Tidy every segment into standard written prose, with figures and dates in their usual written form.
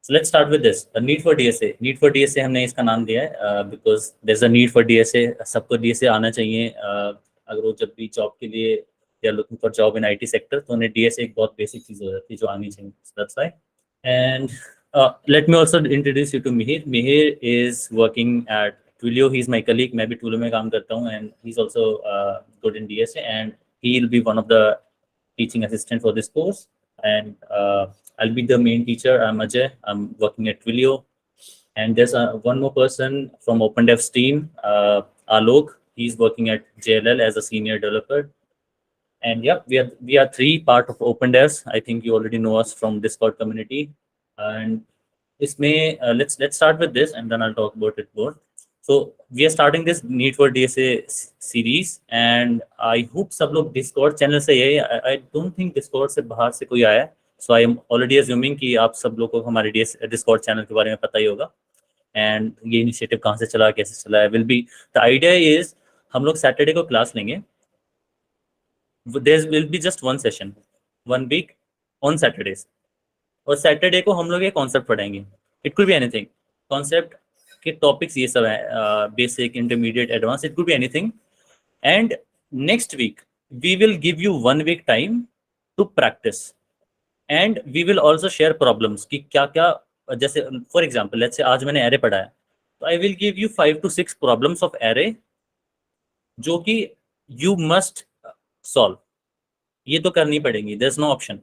So let's start with this. A need for DSA. Need for DSA हमने इसका नाम दिया है because there's a need for DSA. सबको DSA आना चाहिए. अगर वो जब भी जॉब के लिए they are looking for job in IT sector, तो उन्हें DSA एक बहुत बेसिक चीज़ हो जाती है जो आनी चाहिए. So that's why. And let me also introduce you to Mihir. Mihir is working at Twilio. He's my colleague. मैं भी Twilio में काम करता हूँ and he's also good in DSA and he'll be one of the teaching assistant for this course. And I'll be the main teacher. I'm Ajay. I'm working at Twilio. And there's one more person from OpenDev's team, Alok. He's working at JLL as a senior developer. And yeah, we are three part of OpenDevs. I think you already know us from Discord community. And let's start with this, and then I'll talk about it more. So we are starting this Need for DSA series, and I hope सब लोग Discord channel से ये. I don't think Discord से बाहर से कोई आया है. So I am already assuming कि आप सब लोग को हमारे Discord channel के बारे में पता ही होगा. And ये initiative कहाँ से चला, कैसे चला है, will be the idea is हम लोग Saturday को class लेंगे. There will be just one session, 1 week on Saturdays. और Saturday को हम लोग ये concept पढ़ाएंगे. It could be anything. Concept के topics ये सब है, basic, intermediate, advanced. It could be anything. And next week we will give you 1 week time to practice. And we will also share problems कि क्या जैसे for example, let's say आज मैंने array पढ़ा है, तो I will give you 5 to 6 problems of array जो कि you must solve. ये तो करनी पड़ेगी, there's no option.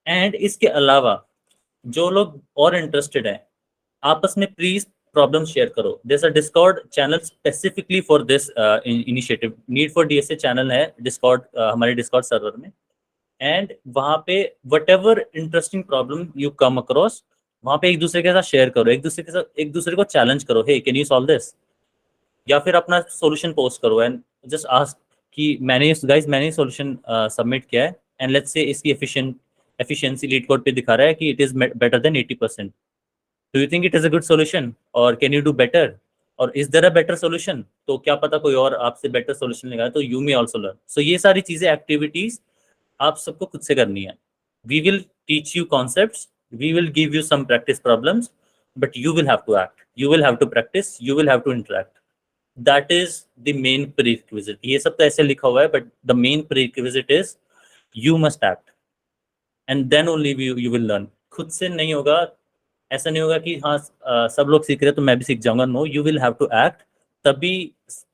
And इसके अलावा जो लोग और इंटरेस्टेड हैं, आपस में प्लीज प्रॉब्लम शेयर करो. there's a Discord channel specifically for this initiative. Need for DSA channel है Discord, हमारे Discord सर्वर में. एंड वहाँ पे whatever interesting problem you come across, वहाँ पे एक दूसरे के साथ शेयर करो, एक दूसरे को चैलेंज करो. hey, can you solve this? या फिर अपना सॉल्यूशन पोस्ट करो एंड जस्ट आस्क कि मैंने सॉल्यूशन सबमिट किया है एंड लेट्स से इसकी एफिशिएंसी लीड कोड पे दिखा रहा है कि it is better than 80%. Do you think it is a good solution और कैन यू डू बेटर और is there a better solution? तो क्या पता कोई और आपसे बेटर सॉल्यूशन लगाए, तो यू मे आल्सो लर्न. सो ये सारी चीजें, एक्टिविटीज आप सबको खुद से करनी है. We will teach you concepts, we will give you some practice problems, but you will have to act, you will have to practice, you will have to interact. That is the main prerequisite. ये सब तो ऐसे लिखा हुआ है, but the main prerequisite is you must act, and then only you will learn. खुद से नहीं होगा, ऐसा नहीं होगा कि हाँ सब लोग सीख रहे हैं तो मैं भी सीख जाऊंगा. No, you will have to act. तभी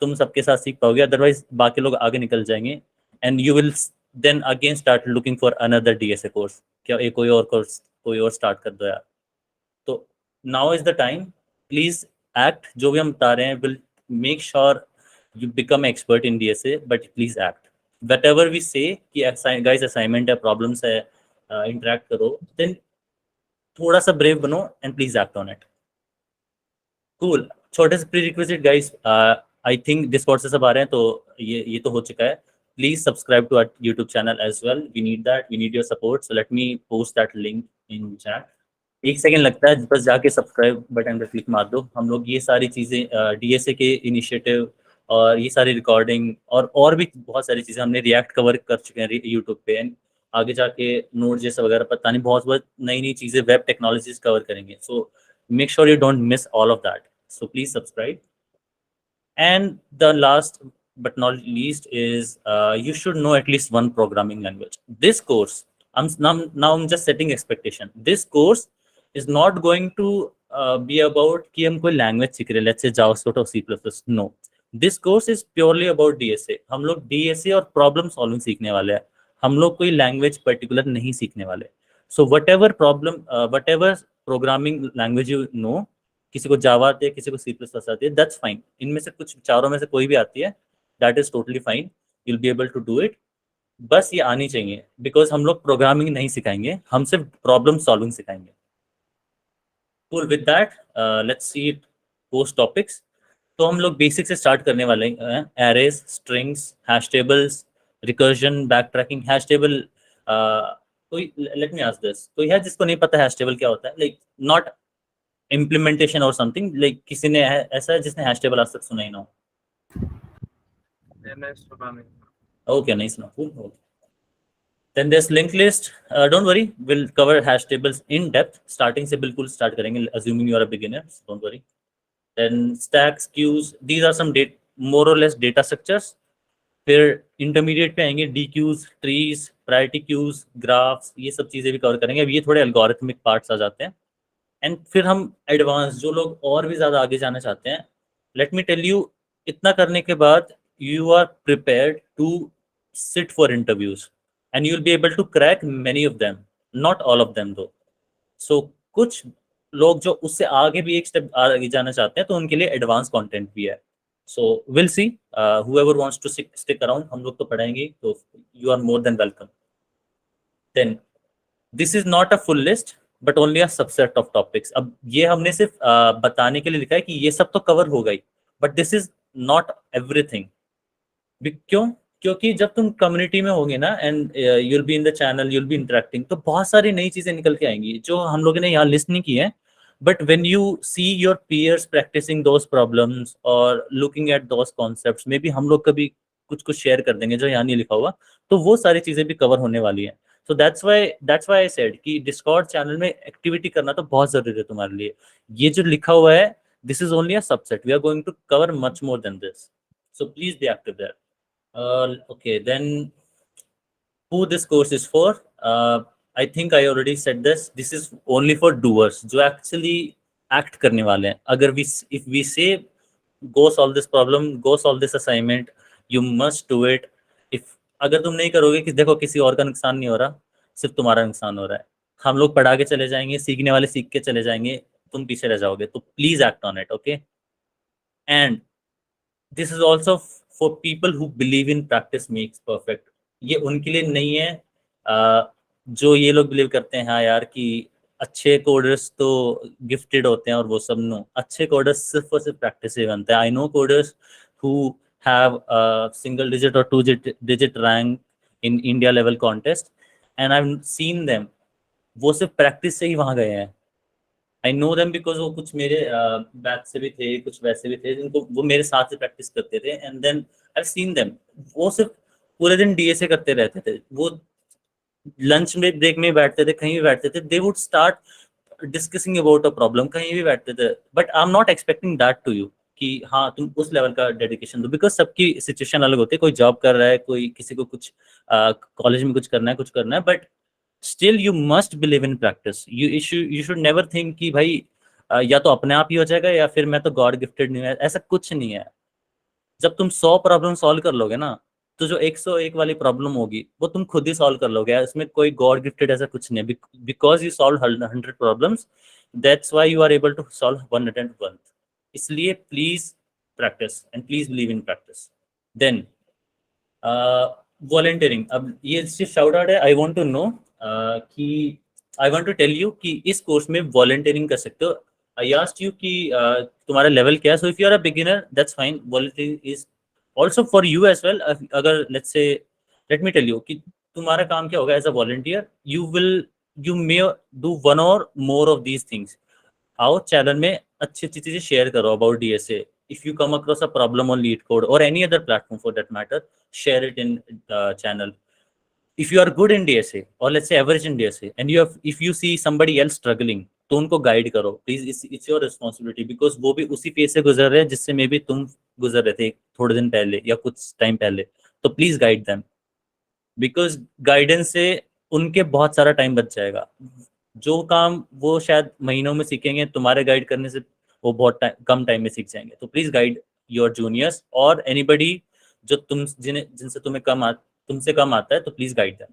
तुम सबके साथ सीख पाओगे, otherwise बाकी लोग आगे निकल जाएंगे and you will then again start looking for another DSA course. क्या एक कोई और कोर्स कोई और स्टार्ट कर दो यार. तो now is the time. Please act. जो भी हम बता रहे हैं will make sure you become expert in DSA, but please act. Whatever we say कि guys assignment है, problems है, interact करो, then थोड़ा सा brave बनो and please act on it. Cool. छोटे से prerequisite guys, I think Discord से सब आ रहे हैं, तो ये तो हो चुका है. Please subscribe to our YouTube channel as well. We need that. We need your support. So let me post that link in chat. 1 second लगता है, बस जाके सब्सक्राइब बटन पर क्लिक मार दो. हम लोग ये सारी चीज़ें DSA के इनिशिएटिव और ये सारी रिकॉर्डिंग और भी बहुत सारी चीज़ें हमने रिएक्ट कवर कर चुके हैं यूट्यूब पे. एंड आगे जाके नोट जैसे वगैरह पता नहीं बहुत नई चीज़ें वेब टेक्नोलॉजीज कवर करेंगे. So make sure you don't miss all of that. So please subscribe. And the last but not least is you should know at least one programming language. This course, now I'm just setting expectation. This course is not going to be about कि हम कोई language सीख रहे हैं, let's say JavaScript और C++. No, this course is purely about DSA. हम लोग DSA और प्रॉब्लम सॉल्विंग सीखने वाले हैं. हम लोग कोई लैंग्वेज पर्टिकुलर नहीं सीखने वाले. So whatever programming language you know, किसी को जावा आती है, किसी को C++ आती है, that's fine. इनमें से कुछ चारों में से कोई भी आती है, that is totally fine. You'll be able to do it. बस ये आनी चाहिए, because हम लोग प्रोग्रामिंग नहीं सिखाएंगे, हम सिर्फ प्रॉब्लम सॉल्विंग सिखाएंगे. Cool. With that, let's see post topics. तो हम लोग बेसिक से स्टार्ट करने वाले हैं. Arrays, strings, hash tables, recursion, back tracking. Hash table, कोई लेट मी आस्क दिस, कोई है जिसको नहीं पता हैश टेबल क्या होता है? लाइक नॉट इम्प्लीमेंटेशन और समथिंग, लाइक किसी ने ऐसा है जिसने हैश टेबल आज तक सुना ही ना हो? ओके, नहीं सुना. Cool. Then there's linked list. Don't worry, we'll cover hash tables in depth. Starting से बिल्कुल start करेंगे, assuming you are a beginner. So don't worry. Then stacks, queues. These are some more or less data structures. फिर intermediate पे आएंगे D queues, trees, priority queues, graphs. ये सब चीजें भी cover करेंगे. अब ये थोड़े algorithmic parts आ जाते हैं. And फिर हम advanced, जो लोग और भी ज़्यादा आगे जाना चाहते हैं, let me tell you, इतना करने के बाद you are prepared to sit for interviews. And you'll be able to crack many of them, not all of them though. So कुछ लोग जो उससे आगे भी एक स्टेप आगे जाना चाहते हैं तो उनके लिए एडवांस कंटेंट भी है. So we'll see. Whoever wants to stick around, हम लोग तो पढ़ाएंगे, तो you are more than welcome. Then this is not a full list but only a subset of topics. अब ये हमने सिर्फ बताने के लिए लिखा है कि ये सब तो कवर हो गई, but this is not everything. क्यों? क्योंकि जब तुम कम्युनिटी में होगे ना and you'll be in the channel, you'll be interacting, तो बहुत सारी नई चीजें निकल के आएंगी जो हम लोगों ने यहाँ लिस्ट नहीं की है. But when you see your peers practising those problems और looking at those concepts, maybe हम लोग कभी कुछ कुछ शेयर कर देंगे जो यहाँ नहीं लिखा हुआ, तो वो सारी चीजें भी कवर होने वाली है. So that's why I said कि डिस्कॉर्ड चैनल में एक्टिविटी करना तो बहुत जरूरी है तुम्हारे लिए. ये जो लिखा हुआ है, this is only a subset. We are going to cover much more than this. So please be active there. Okay, then who this course is for? I think I already said this. This is only for doers, जो actually act करने वाले हैं. अगर if we say go solve this problem, go solve this assignment, you must do it. अगर तुम नहीं करोगे कि देखो किसी और का नुकसान नहीं हो रहा, सिर्फ तुम्हारा नुकसान हो रहा है. हम लोग पढ़ा के चले जाएंगे, सीखने वाले सीख के चले जाएंगे, तुम पीछे रह जाओगे. तो please act on it. Okay. And this is also for people who believe in practice makes perfect. ये उनके लिए नहीं है जो ये लोग बिलीव करते हैं हाँ यार कि अच्छे कोडर्स तो गिफ्टेड होते हैं और वो सब. नो, अच्छे कोडर्स सिर्फ और सिर्फ प्रैक्टिस से बनते हैं. I know coders who have a single digit or two digit rank in India level contest and I've seen them, वो सिर्फ प्रैक्टिस से ही वहाँ गए हैं. आई नो देम बिकॉज वो कुछ मेरे बैच से भी थे, कुछ वैसे भी थे जिनको वो मेरे साथ से प्रैक्टिस करते थे. And then I seen them, वो सिर्फ पूरे दिन डीएसए करते रहते थे. वो लंच में ब्रेक में बैठते थे, कहीं भी बैठते थे, they would start discussing about a problem, कहीं भी बैठते थे. But I am not expecting that to you कि हाँ तुम उस लेवल का डेडिकेशन दो, बिकॉज सबकी सिचुएशन अलग होती है. कोई जॉब कर रहा है, कोई किसी को कुछ कॉलेज में कुछ करना है, but still you must believe in practice. You should never think कि भाई या तो अपने आप ही हो जाएगा या फिर मैं तो गॉड गिफ्टेड नहीं है. ऐसा कुछ नहीं है. जब तुम 100 प्रॉब्लम सॉल्व कर लोगे ना, तो जो 101 वाली प्रॉब्लम होगी वो तुम खुद ही सॉल्व कर लोगे. इसमें कोई गॉड गिफ्टेड ऐसा कुछ नहीं है. Because you solve 100 problems, that's why you are able to solve 101. इसलिए please practice and please believe in practice. Then volunteering. अब ये सिर्फ शाउट आउट है. आई वांट टू नो कि I want to tell you कि इस कोर्स में volunteering कर सकते हो. आई आस्क्ड यू कि तुम्हारा लेवल क्या है. So if you are a beginner that's fine. Volunteering is also for you as well. अगर लेट मी टेल यू कि तुम्हारा काम क्या होगा as a volunteer. You may do one और मोर ऑफ दीज थिंग्स. आओ चैनल में अच्छी अच्छी चीजें शेयर करो about DSA. If you come across a problem on LeetCode or any other platform for that matter, share it in channel. If you are good in DSA or let's say average in DSA and if you see somebody else struggling, तो उनको guide करो please. it's your responsibility because वो भी उसी phase से गुजर रहे हैं जिससे मे भी तुम गुजर रहे थे थोड़े दिन पहले या कुछ टाइम पहले. तो please guide them, because guidance से उनके बहुत सारा टाइम बच जाएगा. जो काम वो शायद महीनों में सीखेंगे, तुम्हारे गाइड करने से वो बहुत कम टाइम में सीख जाएंगे. तो प्लीज गाइड योर जूनियर्स और एनीबडी जो जिनसे तुमसे कम आता है, तो please guide them.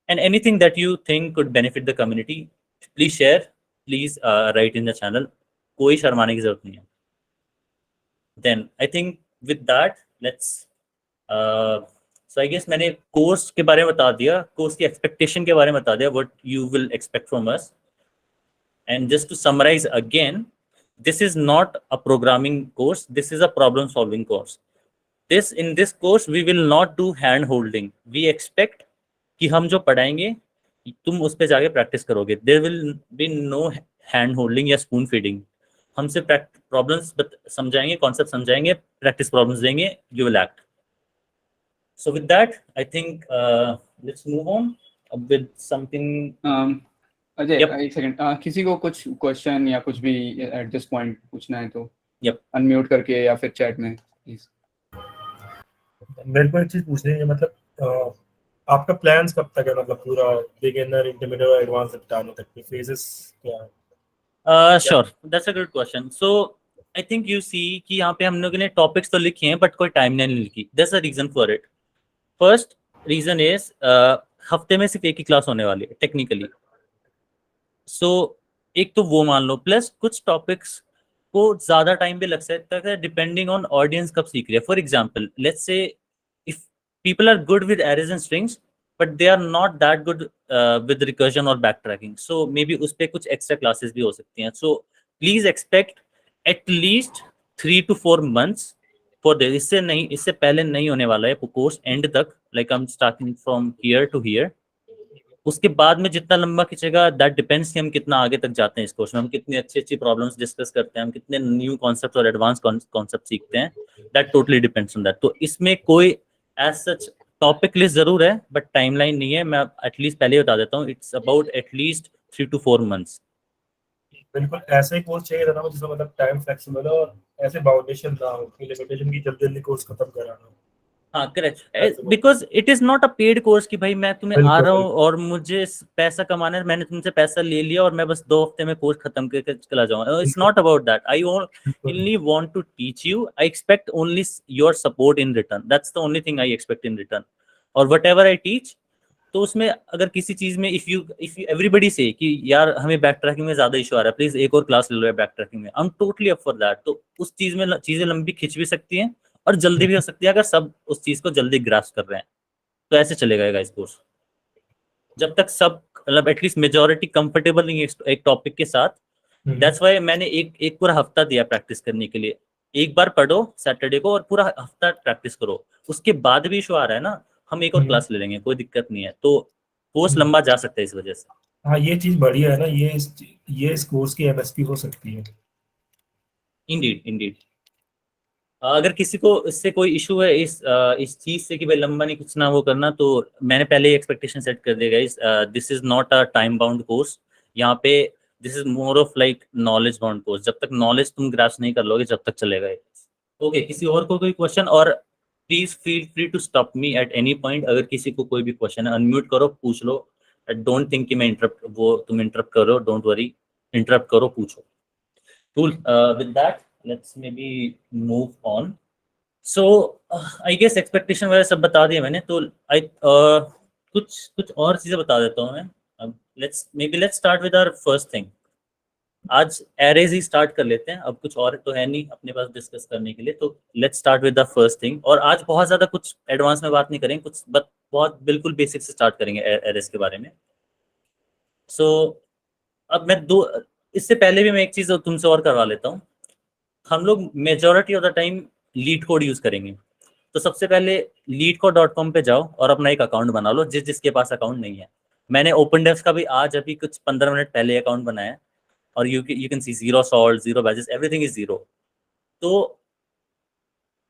And anything that you think could benefit the community, please share, please write in the channel. कोई शर्माने की जरूरत नहीं है. Then I think with that let's so I guess मैंने कोर्स के बारे में बता दिया, कोर्स की एक्सपेक्टेशन के बारे में बता दिया, what you will expect from us. And just to summarize again, this is not a programming course, this is a problem solving course. In this course we will not do hand holding. We expect कि हम जो पढ़ाएंगे तुम उस पे जाके practice करोगे. There will be no hand holding या spoon feeding. हम सिर्फ प्रॉब्लम्स समझाएंगे, कॉन्सेप्ट समझाएंगे, प्रैक्टिस प्रॉब्लम्स देंगे, you will act. So with that I think let's move on. with something. Ajay, Yep. एक सेकंड, किसी को कुछ क्वेश्चन या कुछ भी एट दिस पॉइंट पूछना है तो Yep. अनम्यूट करके या फिर चैट में प्लीज। मेरे को एक चीज पूछनी है, मतलब आपका प्लान्स कब तक है, मतलब पूरा बिगिनर, इंटरमीडिएट और एडवांस तक जाने तक के फेजेस क्या है? Sure, that's a good question. So I think you see कि यहाँ पे हम लोगों ने टॉपिक्स तो लिखे हैं बट कोई टाइमलाइन नहीं लिखी. There's a reason for it. First reason is हफ्ते में सिर्फ एक ही क्लास होने वाली है टेक्निकली. सो एक तो वो मान लो, प्लस कुछ टॉपिक्स को ज्यादा टाइम भी लग सकता है डिपेंडिंग ऑन ऑडियंस कब सीख रही है. For example let's say if people are good with arrays and strings but they are not that good with recursion और backtracking, so maybe उस पर कुछ एक्स्ट्रा क्लासेस भी हो सकती हैं. So please expect at least 3 to 4 months for this. इससे नहीं, इससे पहले नहीं होने वाला है कोर्स एंड तक. Like I am starting from here to here. उसके बाद में जितना लंबा खींचेगा दैट डिपेंड्स कि हम कितना आगे तक जाते हैं इस कोर्स में, हम कितनी अच्छी अच्छी प्रॉब्लम्स डिस्कस करते हैं, हम कितने न्यू कॉन्सेप्ट और एडवांस कॉन्सेप्ट सीखते हैं. That totally depends on that. तो इसमें कोई एज सच टॉपिक लिस्ट जरूर है बट टाइमलाइन नहीं है. मैं एटलीस्ट पहले ही बता देता हूँ, it's about at least 3 to 4 months. बिल्कुल ऐसा ही कोर्स चाहिए था ना, जिसमें मतलब टाइम फ्लेक्सिबल हो और ऐसे बाउंडेशन ना हो कि लिमिटेशन की जल्दी जल्दी कोर्स खत्म कराना हो. हाँ correct, because it is not a paid course कि भाई मैं तुम्हें आ रहा हूँ और मुझे पैसा कमाना है, मैंने तुमसे पैसा ले लिया और मैं बस 2 हफ्ते में कोर्स खत्म करके चला जाऊंगा. It's not about that. I only want to teach you. I expect only your support in return. That's the only thing I expect in return. और वट एवर आई टीच, तो उसमें अगर किसी चीज में इफ यू एवरीबडी से कि यार हमें बैक ट्रैकिंग में ज्यादा इशू आ रहा है, प्लीज एक और क्लास ले लो बैक ट्रैकिंग में, I am totally up for that. तो उस चीज में चीजें लंबी खिंच भी सकती हैं और जल्दी भी हो सकती है अगर सब उस चीज को जल्दी ग्रास्प कर रहे हैं. तो ऐसे चलेगा गाइस कोर्स जब तक सब मतलब एटलीस्ट मेजॉरिटी कंफर्टेबल नहीं है एक टॉपिक के साथ. दैट्स व्हाई मैंने एक पूरा हफ्ता दिया प्रैक्टिस करने के लिए. एक बार पढ़ो सैटरडे को और पूरा हफ्ता प्रैक्टिस करो. उसके बाद भी इशू आ रहा है ना, हम एक और क्लास ले लेंगे, कोई दिक्कत नहीं है. तो कोर्स लंबा जा सकता है इस वजह से. हाँ, ये चीज बढ़िया है ना, ये इस कोर्स की एमएसपी हो सकती है. Indeed Indeed. अगर किसी को इससे कोई इशू है इस चीज से कि भाई लंबा नहीं कुछ ना वो करना, तो मैंने पहले ही एक्सपेक्टेशन सेट कर दिया guys. This is not a time bound course. यहाँ पे this is more of like knowledge bound course. जब तक नॉलेज तुम ग्रास्प नहीं कर लोगे जब तक चलेगा. ओके, किसी और को कोई क्वेश्चन? और please feel free to stop me at any point. अगर किसी को कोई भी क्वेश्चन है अनम्यूट करो, पूछ लो. डोंट थिंक कि मैं तुम इंटरप्ट करो. डोंट वरी, इंटरप्ट करो, पूछो. Cool. With that, let's maybe move on. So, I guess expectation वगैरह सब बता दिया मैंने. तो कुछ और चीजें बता देता हूँ मैं. अब let's start with our first thing. आज एरेज ही स्टार्ट कर लेते हैं. अब कुछ और तो है नहीं अपने पास डिस्कस करने के लिए. तो let's start with the first thing. और आज बहुत ज्यादा कुछ एडवांस में बात नहीं करेंगे, कुछ बहुत बिल्कुल बेसिक से स्टार्ट करेंगे एरेज के बारे में. सो अब मैं इससे पहले भी मैं एक चीज तुमसे और करवा लेता हूँ. हम लोग majority of the time LeetCode use करेंगे. तो सबसे पहले leadcode.com पे जाओ और अपना एक अकाउंट बना लो जिसके पास अकाउंट नहीं है. मैंने OpenDevs का भी आज अभी कुछ 15 मिनट पहले अकाउंट बनाया है. और you can see 0 salt, 0 badges, everything is 0. तो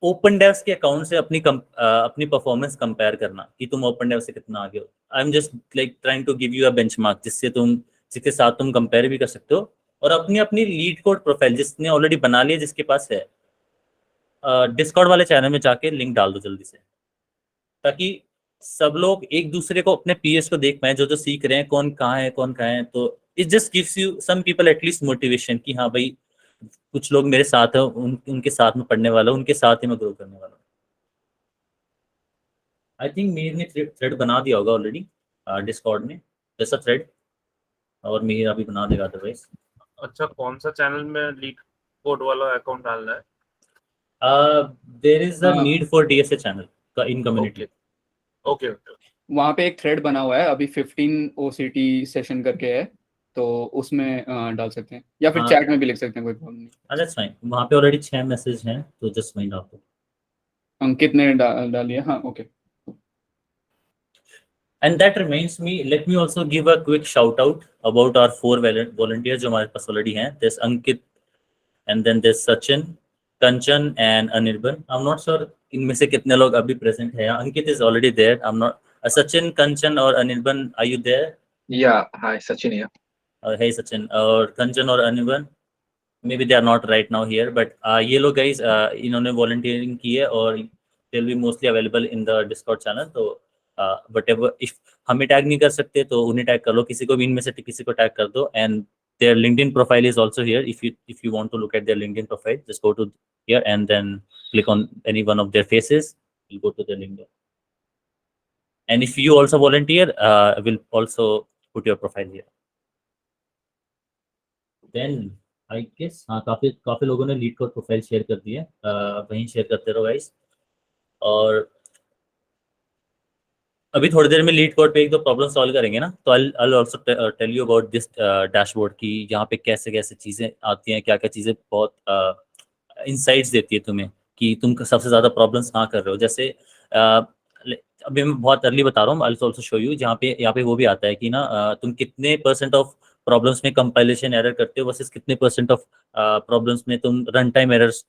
OpenDevs के अकाउंट से अपनी परफॉर्मेंस कंपेयर करना कि तुम OpenDevs से कितना आगे हो. I am just like trying to give you a benchmark जिसके साथ तुम कंपेयर भी कर सकते हो. और अपनी लीड कोड प्रोफाइल जिसने ऑलरेडी बना लिया, जिसके पास है, डिस्कॉर्ड वाले चैनल में जाके लिंक डाल दो जल्दी से, ताकि सब लोग एक दूसरे को अपने पीएस को देख पाए, जो सीख रहे हैं, कौन कहाँ है. तो it just gives you some people at least motivation कि हाँ भाई कुछ लोग मेरे साथ है, उनके साथ में पढ़ने वाला हूँ, उनके साथ ही मैं ग्रो करने वाला हूँ. आई थिंक मीर ने थ्रेड बना दिया होगा ऑलरेडी डिस्कॉर्ड में, जैसा थ्रेड, और मीर अभी बना देगा अदरवाइज. अच्छा, कौन सा चैनल में लीड कोड वाला अकाउंट डालना है? There is a need for DSA channel का इन कम्युनिटी. ओके. वहाँ पे एक थ्रेड बना हुआ है अभी 15 OCT सेशन करके है, तो उसमें डाल सकते हैं या फिर चैट में भी लिख सकते हैं, कोई प्रॉब्लम नहीं. That's fine. वहाँ पे ऑलरेडी 6 मैसेज हैं, तो जस्ट वहीं डाल दो. अंकित ने डालिए. हाँ, okay. And that reminds me, let me also give a quick shout out about our 4 volunteers जो हमारे पास ऑलरेडी हैं. There's Ankit, and then there's Sachin, Kanchan and Anirban. I'm not sure इनमें से कितने लोग अभी प्रेजेंट हैं. Ankit is already there. I'm not Sachin, Kanchan और Anirban, are you there? Yeah, hi, Sachin here. Hey Sachin, और Kanchan और Anirban, maybe they are not right now here, but ये लोग guys इन्होंने volunteering की है और they'll be mostly available in the Discord channel. तो whatever, if हमें tag नहीं कर सकते तो उन्हें tag कर लो, किसी को भी इनमें से किसी को tag कर दो. And their LinkedIn profile is also here. If you want to look at their LinkedIn profile, just go to here and then click on any one of their faces. You'll go to their LinkedIn. And if you also volunteer, we'll also put your profile here. Then I guess हाँ काफी लोगों ने leet code profile share कर दी है, वहीं share करते रहो guys. और अभी थोड़ी देर में लीड कोड पे एक दो प्रॉब्लम सॉल्व करेंगे ना, तो I'll also tell you about this dashboard की यहाँ पे कैसे कैसे चीज़ें आती हैं, क्या क्या चीज़ें बहुत इंसाइट्स देती है तुम्हें कि तुम सबसे ज़्यादा प्रॉब्लम्स कहाँ कर रहे हो. जैसे अभी मैं बहुत अर्ली बता रहा हूँ, I'll also show you. यहाँ पे वो भी आता है कि ना तुम कितने % ऑफ प्रॉब्लम्स में कंपाइलेशन एरर करते हो वर्सेस कितने % ऑफ प्रॉब्लम्स में तुम रन टाइम एरर्स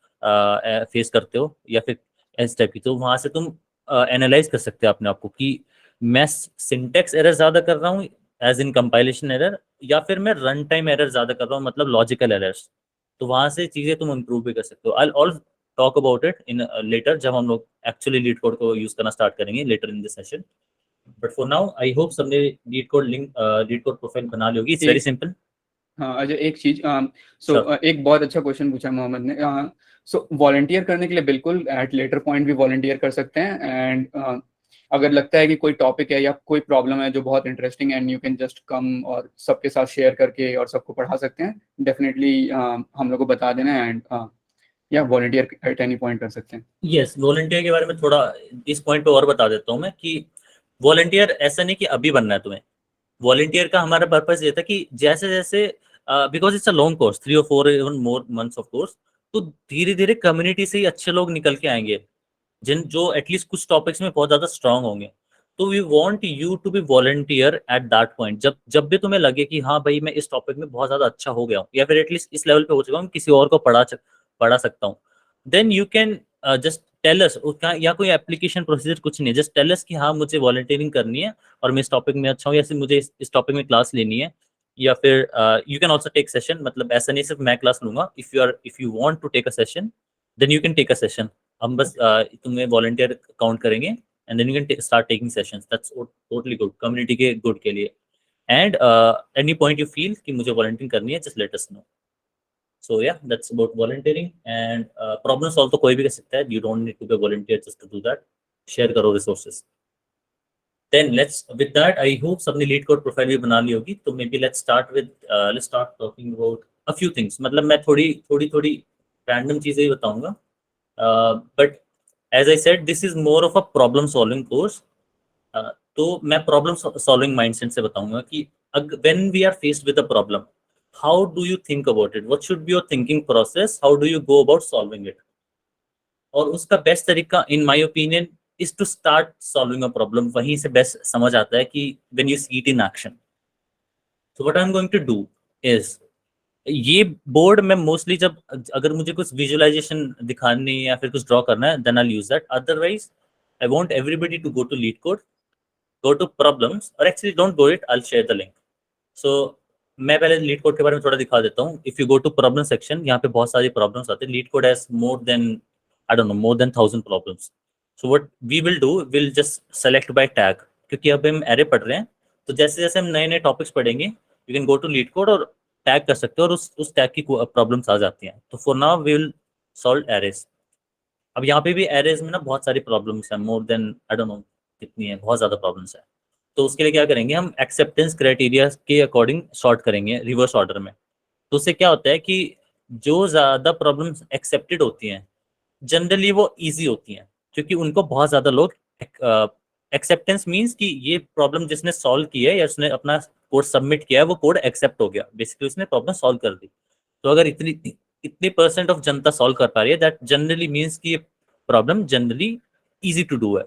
फेस करते हो या फिर इस टाइप की. तो वहाँ से तुम एनालाइज कर सकते हो अपने आप को कि मैं सिंटेक्स एरर ज़्यादा कर रहा हूँ एज इन कंपाइलेशन एरर, या फिर मैं रन टाइम एरर ज़्यादा कर रहा हूँ मतलब लॉजिकल एरर्स. तो वहाँ से चीज़ें तुम इम्प्रूव भी कर सकते हो. I all talk about it in later, जब हम लोग एक्चुअली लीड कोड को यूज़ करना स्टार्ट करेंगे later in this session. But for now I hope सबने लीड कोड प्रोफाइल बना ली होगी. It's very simple. हाँ अजय, एक चीज एक बहुत अच्छा क्वेश्चन पूछा मोहम्मद ने. सो वॉलंटियर करने के लिए बिल्कुल एट लेटर पॉइंट भी वॉलंटियर कर सकते हैं. एंड अगर लगता है कि कोई टॉपिक है या कोई प्रॉब्लम है जो बहुत interesting and you can just come और सबके साथ शेयर करके और सबको पढ़ा सकते हैं, डेफिनेटली हम लोग को बता देना. एंड या वॉलंटियर एट एनी पॉइंट कर सकते हैं. यस, वॉलंटियर के बारे में थोड़ा इस पॉइंट पे और बता देता हूँ मैं कि वॉलंटियर ऐसा नहीं कि अभी बनना है तुम्हें. वॉलंटियर का हमारा पर्पस ये था कि जैसे जैसे because it's a long course, 3 or 4 even more months of course, तो धीरे धीरे कम्युनिटी से ही अच्छे लोग निकल के आएंगे जो एटलीस्ट कुछ टॉपिक्स में बहुत ज्यादा स्ट्रांग होंगे. तो we want you to be volunteer at that point. जब भी तुम्हें लगे कि हाँ भाई मैं इस टॉपिक में बहुत ज्यादा अच्छा हो गया हूँ या फिर एटलीस्ट इस लेवल पे हो चुका हूँ, किसी और को पढ़ा सकता हूँ, then you can just tell us. या कोई एप्लीकेशन प्रोसीजर कुछ नहीं है, जस्ट टेल अस कि हाँ मुझे वॉलंटियरिंग करनी है और मैं इस टॉपिक में अच्छा हूँ, या फिर मुझे इस टॉपिक में क्लास लेनी है, या फिर you can also take session. मतलब ऐसा नहीं सिर्फ मैं क्लास लूंगा. If you want to take a session then you can take a session. हम बस तुम्हें वॉलंटियर काउंट करेंगे and then you can start taking sessions. That's totally good, community के गुड के लिए. And any point you feel कि मुझे volunteering करनी है, just let us know. So yeah, that's about volunteering. And problem solve तो कोई भी कर सकता है. You don't need to be a volunteer just to do that. Share करो resources. Then with that, I hope सबने lead code profile भी बना ली होगी. तो maybe let's start talking about a few things. मतलब मैं थोड़ी random चीजें ही बताऊंगा. But as I said, this is more of a problem solving course. तो मैं problem solving mindset से बताऊंगा कि when we are faced with a problem, how do you think about it? What should be your thinking process? How do you go about solving it? और उसका best तरीका in my opinion is to start solving a problem. वहीं से best समझ आता है कि when you see it in action. So what I'm going to do is, ये बोर्ड में मोस्टली जब अगर मुझे कुछ विजुअलाइजेशन दिखानी या फिर कुछ ड्रॉ करना है, then I'll use that. Otherwise, I want everybody to go to LeetCode, go to problems, or actually don't go it, I'll share the link. So मैं पहले लीड कोड के बारे में थोड़ा दिखा देता हूँ. If you go to problem section, यहाँ पे बहुत सारी प्रॉब्लम्स आते हैं. LeetCode has more than 1000 problems. So what we will do, will just select by tag, क्योंकि अब हम एरे पढ़ रहे हैं. तो जैसे जैसे हम नए नए टॉपिक्स पढ़ेंगे, you can go to LeetCode और टैग कर सकते हो और उस टैग की प्रॉब्लम्स आ जाती हैं. तो for now we will solve arrays. अब यहाँ पे भी एरेज में ना बहुत सारी प्रॉब्लम्स हैं, मोर देन कितनी है, बहुत ज्यादा प्रॉब्लम्स है. तो उसके लिए क्या करेंगे, हम एक्सेप्टेंस क्राइटेरिया के अकॉर्डिंग सॉर्ट करेंगे रिवर्स ऑर्डर में. तो उससे क्या होता है कि जो ज्यादा प्रॉब्लम्स एक्सेप्टेड होती हैं जनरली वो इजी होती हैं, क्योंकि उनको बहुत ज्यादा लोग एक्सेप्टेंस मींस कि ये प्रॉब्लम जिसने सॉल्व की है या उसने अपना कोड सबमिट किया है, वो कोड एक्सेप्ट हो गया, बेसिकली उसने प्रॉब्लम सॉल्व कर दी. तो अगर इतनी % ऑफ जनता सॉल्व कर पा रही है, दैट जनरली मींस कि ये problem generally easy to do है.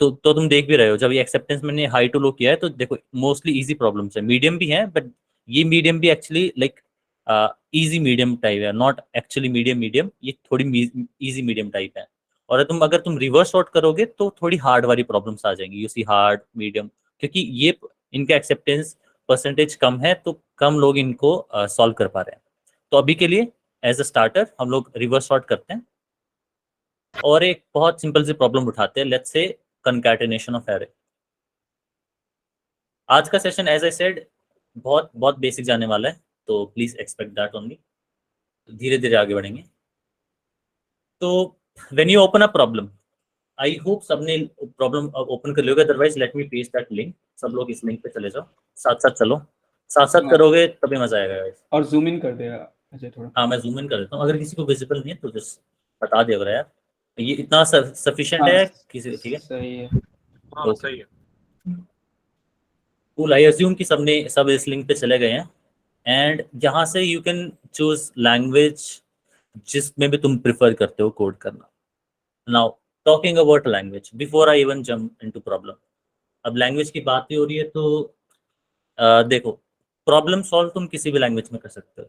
तो तुम देख भी रहे हो, जब ये एक्सेप्टेंस मैंने हाई टू लो किया है, तो देखो मोस्टली इजी प्रॉब्लम्स है. मीडियम भी है, बट ये मीडियम भी actually like easy medium type है, नॉट एक्चुअली मीडियम. ये थोड़ी इजी मीडियम टाइप है. और अगर तुम रिवर्स सॉर्ट करोगे तो थोड़ी हार्ड वाली प्रॉब्लम्स आ जाएंगी, यू सी हार्ड मीडियम, क्योंकि ये इनका एक्सेप्टेंस परसेंटेज कम है तो कम लोग इनको सॉल्व कर पा रहे हैं। तो अभी के लिए एज अ स्टार्टर हम लोग रिवर्स सॉर्ट करते हैं और एक बहुत सिंपल सी प्रॉब्लम उठाते हैं, let's say concatenation of array. आज का सेशन एज आई सेड बहुत बहुत बेसिक जाने वाला है, तो प्लीज एक्सपेक्ट दैट ओनली। धीरे धीरे आगे बढ़ेंगे। तो when you open a problem, I hope सबने प्रॉब्लम ओपन कर लियोगे, otherwise let me paste that link. सब लोग इस लिंक पे चले जाओ, साथ साथ चलो, साथ साथ करोगे तभी मजा आएगा guys। और जूम इन कर देगा अजय थोड़ा। हाँ मैं जूम इन कर देता हूँ, अगर किसी को विजिबल नहीं है तो जस्ट बता दिया करो यार, ये इतना सफिशिएंट है किसी, ठीक है सही है। हाँ Okay. सही है। कूल, आई अज्यूम कि सब इस लिंक पे चले गए हैं एंड यहाँ से यू कैन चूज लैंग्वेज जिसमें भी तुम प्रिफर करते हो कोड करना। Now talking about language before I even jump into problem. अब लैंग्वेज की बात ही हो रही है तो देखो, प्रॉब्लम सॉल्व तुम किसी भी लैंग्वेज में कर सकते हो।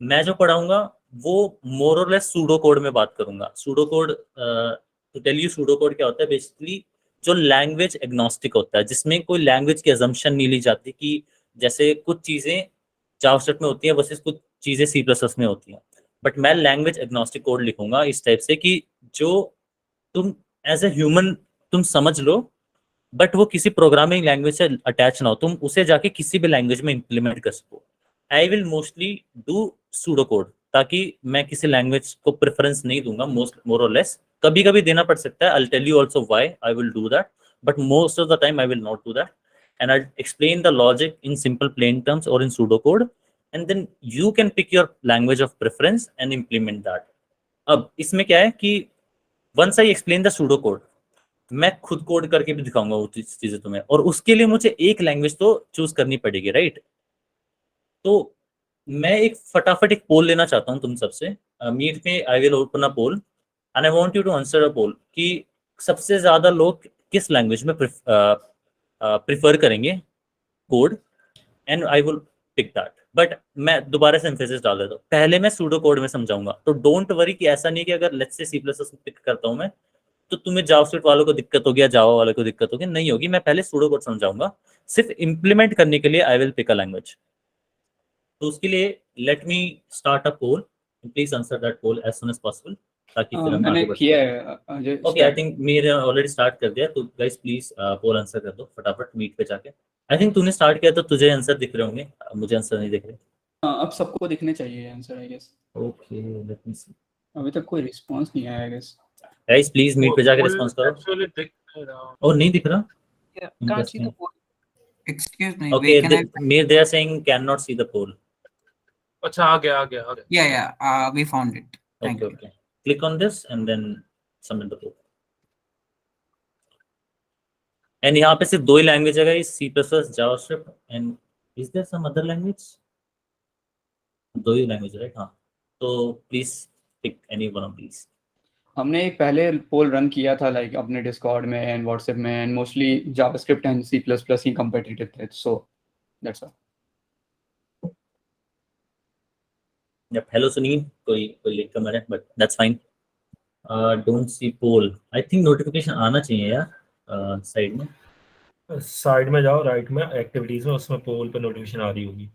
मैं जो पढ़ाऊंगा वो मोर और लेस सूडो कोड में बात करूंगा। Pseudo code, to tell you pseudo code क्या होता है, बेसिकली जो लैंग्वेज एग्नोस्टिक होता है, जिसमें कोई लैंग्वेज की अजम्पशन नहीं ली जाती कि जैसे कुछ चीजें जावास्क्रिप्ट में होती हैं वर्सेस कुछ चीजें सी प्लस प्लस में होती हैं। बट मैं लैंग्वेज एग्नोस्टिक कोड लिखूंगा इस टाइप से कि जो तुम एज ए ह्यूमन तुम समझ लो, बट वो किसी प्रोग्रामिंग लैंग्वेज से अटैच ना हो, तुम उसे जाके किसी भी लैंग्वेज में इंप्लीमेंट कर सको। I will mostly do pseudo code, ताकि मैं किसी लैंग्वेज को प्रेफरेंस नहीं दूंगा, मोर और लेस। कभी कभी देना पड़ सकता है, I tell you also why I will do that, but most of the time I will not do that and I explain the logic in simple plain terms और in pseudo code and then you can pick your language of preference and implement that. अब इसमें क्या है कि once I explain the pseudo code, मैं खुद code करके भी दिखाऊंगा वो चीजें तुम्हें, और उसके लिए मुझे एक लैंग्वेज तो चूज करनी पड़ेगी, राइट। तो मैं एक फटाफट एक पोल लेना चाहता हूँ तुम सबसे। मीट में I will open a poll and I want you to answer a poll कि सबसे ज्यादा लोग किस लैंग्वेज में प्रिफर करेंगे code, and I will pick that. But मैं दोबारा से एम्फेसिस डाल देता हूँ, पहले मैं सूडो कोड में समझाऊंगा, तो डोंट वरी कि ऐसा नहीं कि अगर let's say C plus pick करता हूँ मैं तो तुम्हें जावास्क्रिप्ट वालों को दिक्कत होगी या जावा वालों को दिक्कत होगी, नहीं होगी। मैं पहले सूडो कोड समझाऊंगा, सिर्फ इंप्लीमेंट करने के लिए I will pick a language. तो उसके लिए let me start a poll, please answer that poll as soon as possible, ताकि फिर हम मैंने आगे बढ़ किया सकें। Hi Ajay. Okay, I think मेरे ऑलरेडी स्टार्ट कर दिया, तो गाइस प्लीज पोल आंसर कर दो फटाफट मीट पे जाके। आई थिंक तूने स्टार्ट किया तो तुझे आंसर दिख रहे होंगे, मुझे आंसर नहीं दिख रहे। अब सबको दिखने चाहिए answer I guess. Okay let me see. अभी तक कोई रिस्पांस नहीं आया I guess. Guys please meet पे जाके रिस्पांस करो। एक्चुअली दिख नहीं रहा। और नहीं दिख रहा? Yeah, can't see the Interesting. poll. Excuse me. Okay, Wait, can I? they are saying cannot see the poll. अच्छा आ गया आ गया आ गया। Yeah. We found it. Thank you. Okay. Click on this and then submit the poll. And यहाँ पे सिर्फ दो ही language है guys, C++, JavaScript and is there some other language? दो ही लैंग्वेज है, राइट? हाँ, तो please pick any one of these. हमने एक पहले पोल रन किया था लाइक अपने डिस्कॉर्ड में एंड व्हाट्सएप में, and mostly JavaScript and C plus plus ही कम्पिटिटिव थे, so that's all. Yep, hello Sunil, कोई लिख कर मैंने, but that's fine. Don't see poll. I think notification आना चाहिए यार साइड में। साइड में जाओ, राइट में एक्टिविटीज में, उसमें पोल पे नोटिफिकेशन आ रही होगी।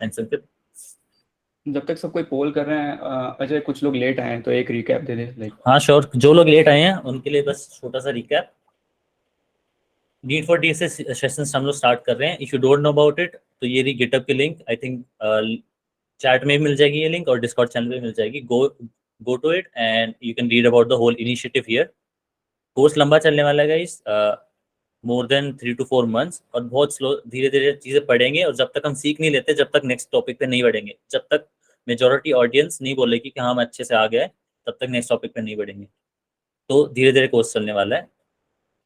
एंड संकेत, जब तक सब कोई पोल कर रहे हैं अजय, कुछ लोग लेट आए हैं तो एक रिकैप दे दे लाइक। हाँ श्योर, जो लोग लेट आए हैं उनके लिए बस छोटा सा recap. Need for DSA sessions हम लोग स्टार्ट कर रहे हैं। If you don't know about it तो ये रही गिटहब की लिंक, आई थिंक चैट में मिल जाएगी ये लिंक और डिस्कॉर्ड चैनल पे मिल जाएगी। Go to it and you can read about the whole initiative here. Course लंबा चलने वाला है guys, more than 3 to 4 months, और बहुत स्लो धीरे धीरे चीजें पढ़ेंगे, और जब तक हम सीख नहीं लेते, जब तक नेक्स्ट टॉपिक पे नहीं बढ़ेंगे, जब तक मेजोरिटी ऑडियंस नहीं बोलेगी कि हाँ हम अच्छे से आ गए, तब तक नेक्स्ट टॉपिक पे नहीं बढ़ेंगे। तो धीरे धीरे कोर्स चलने वाला है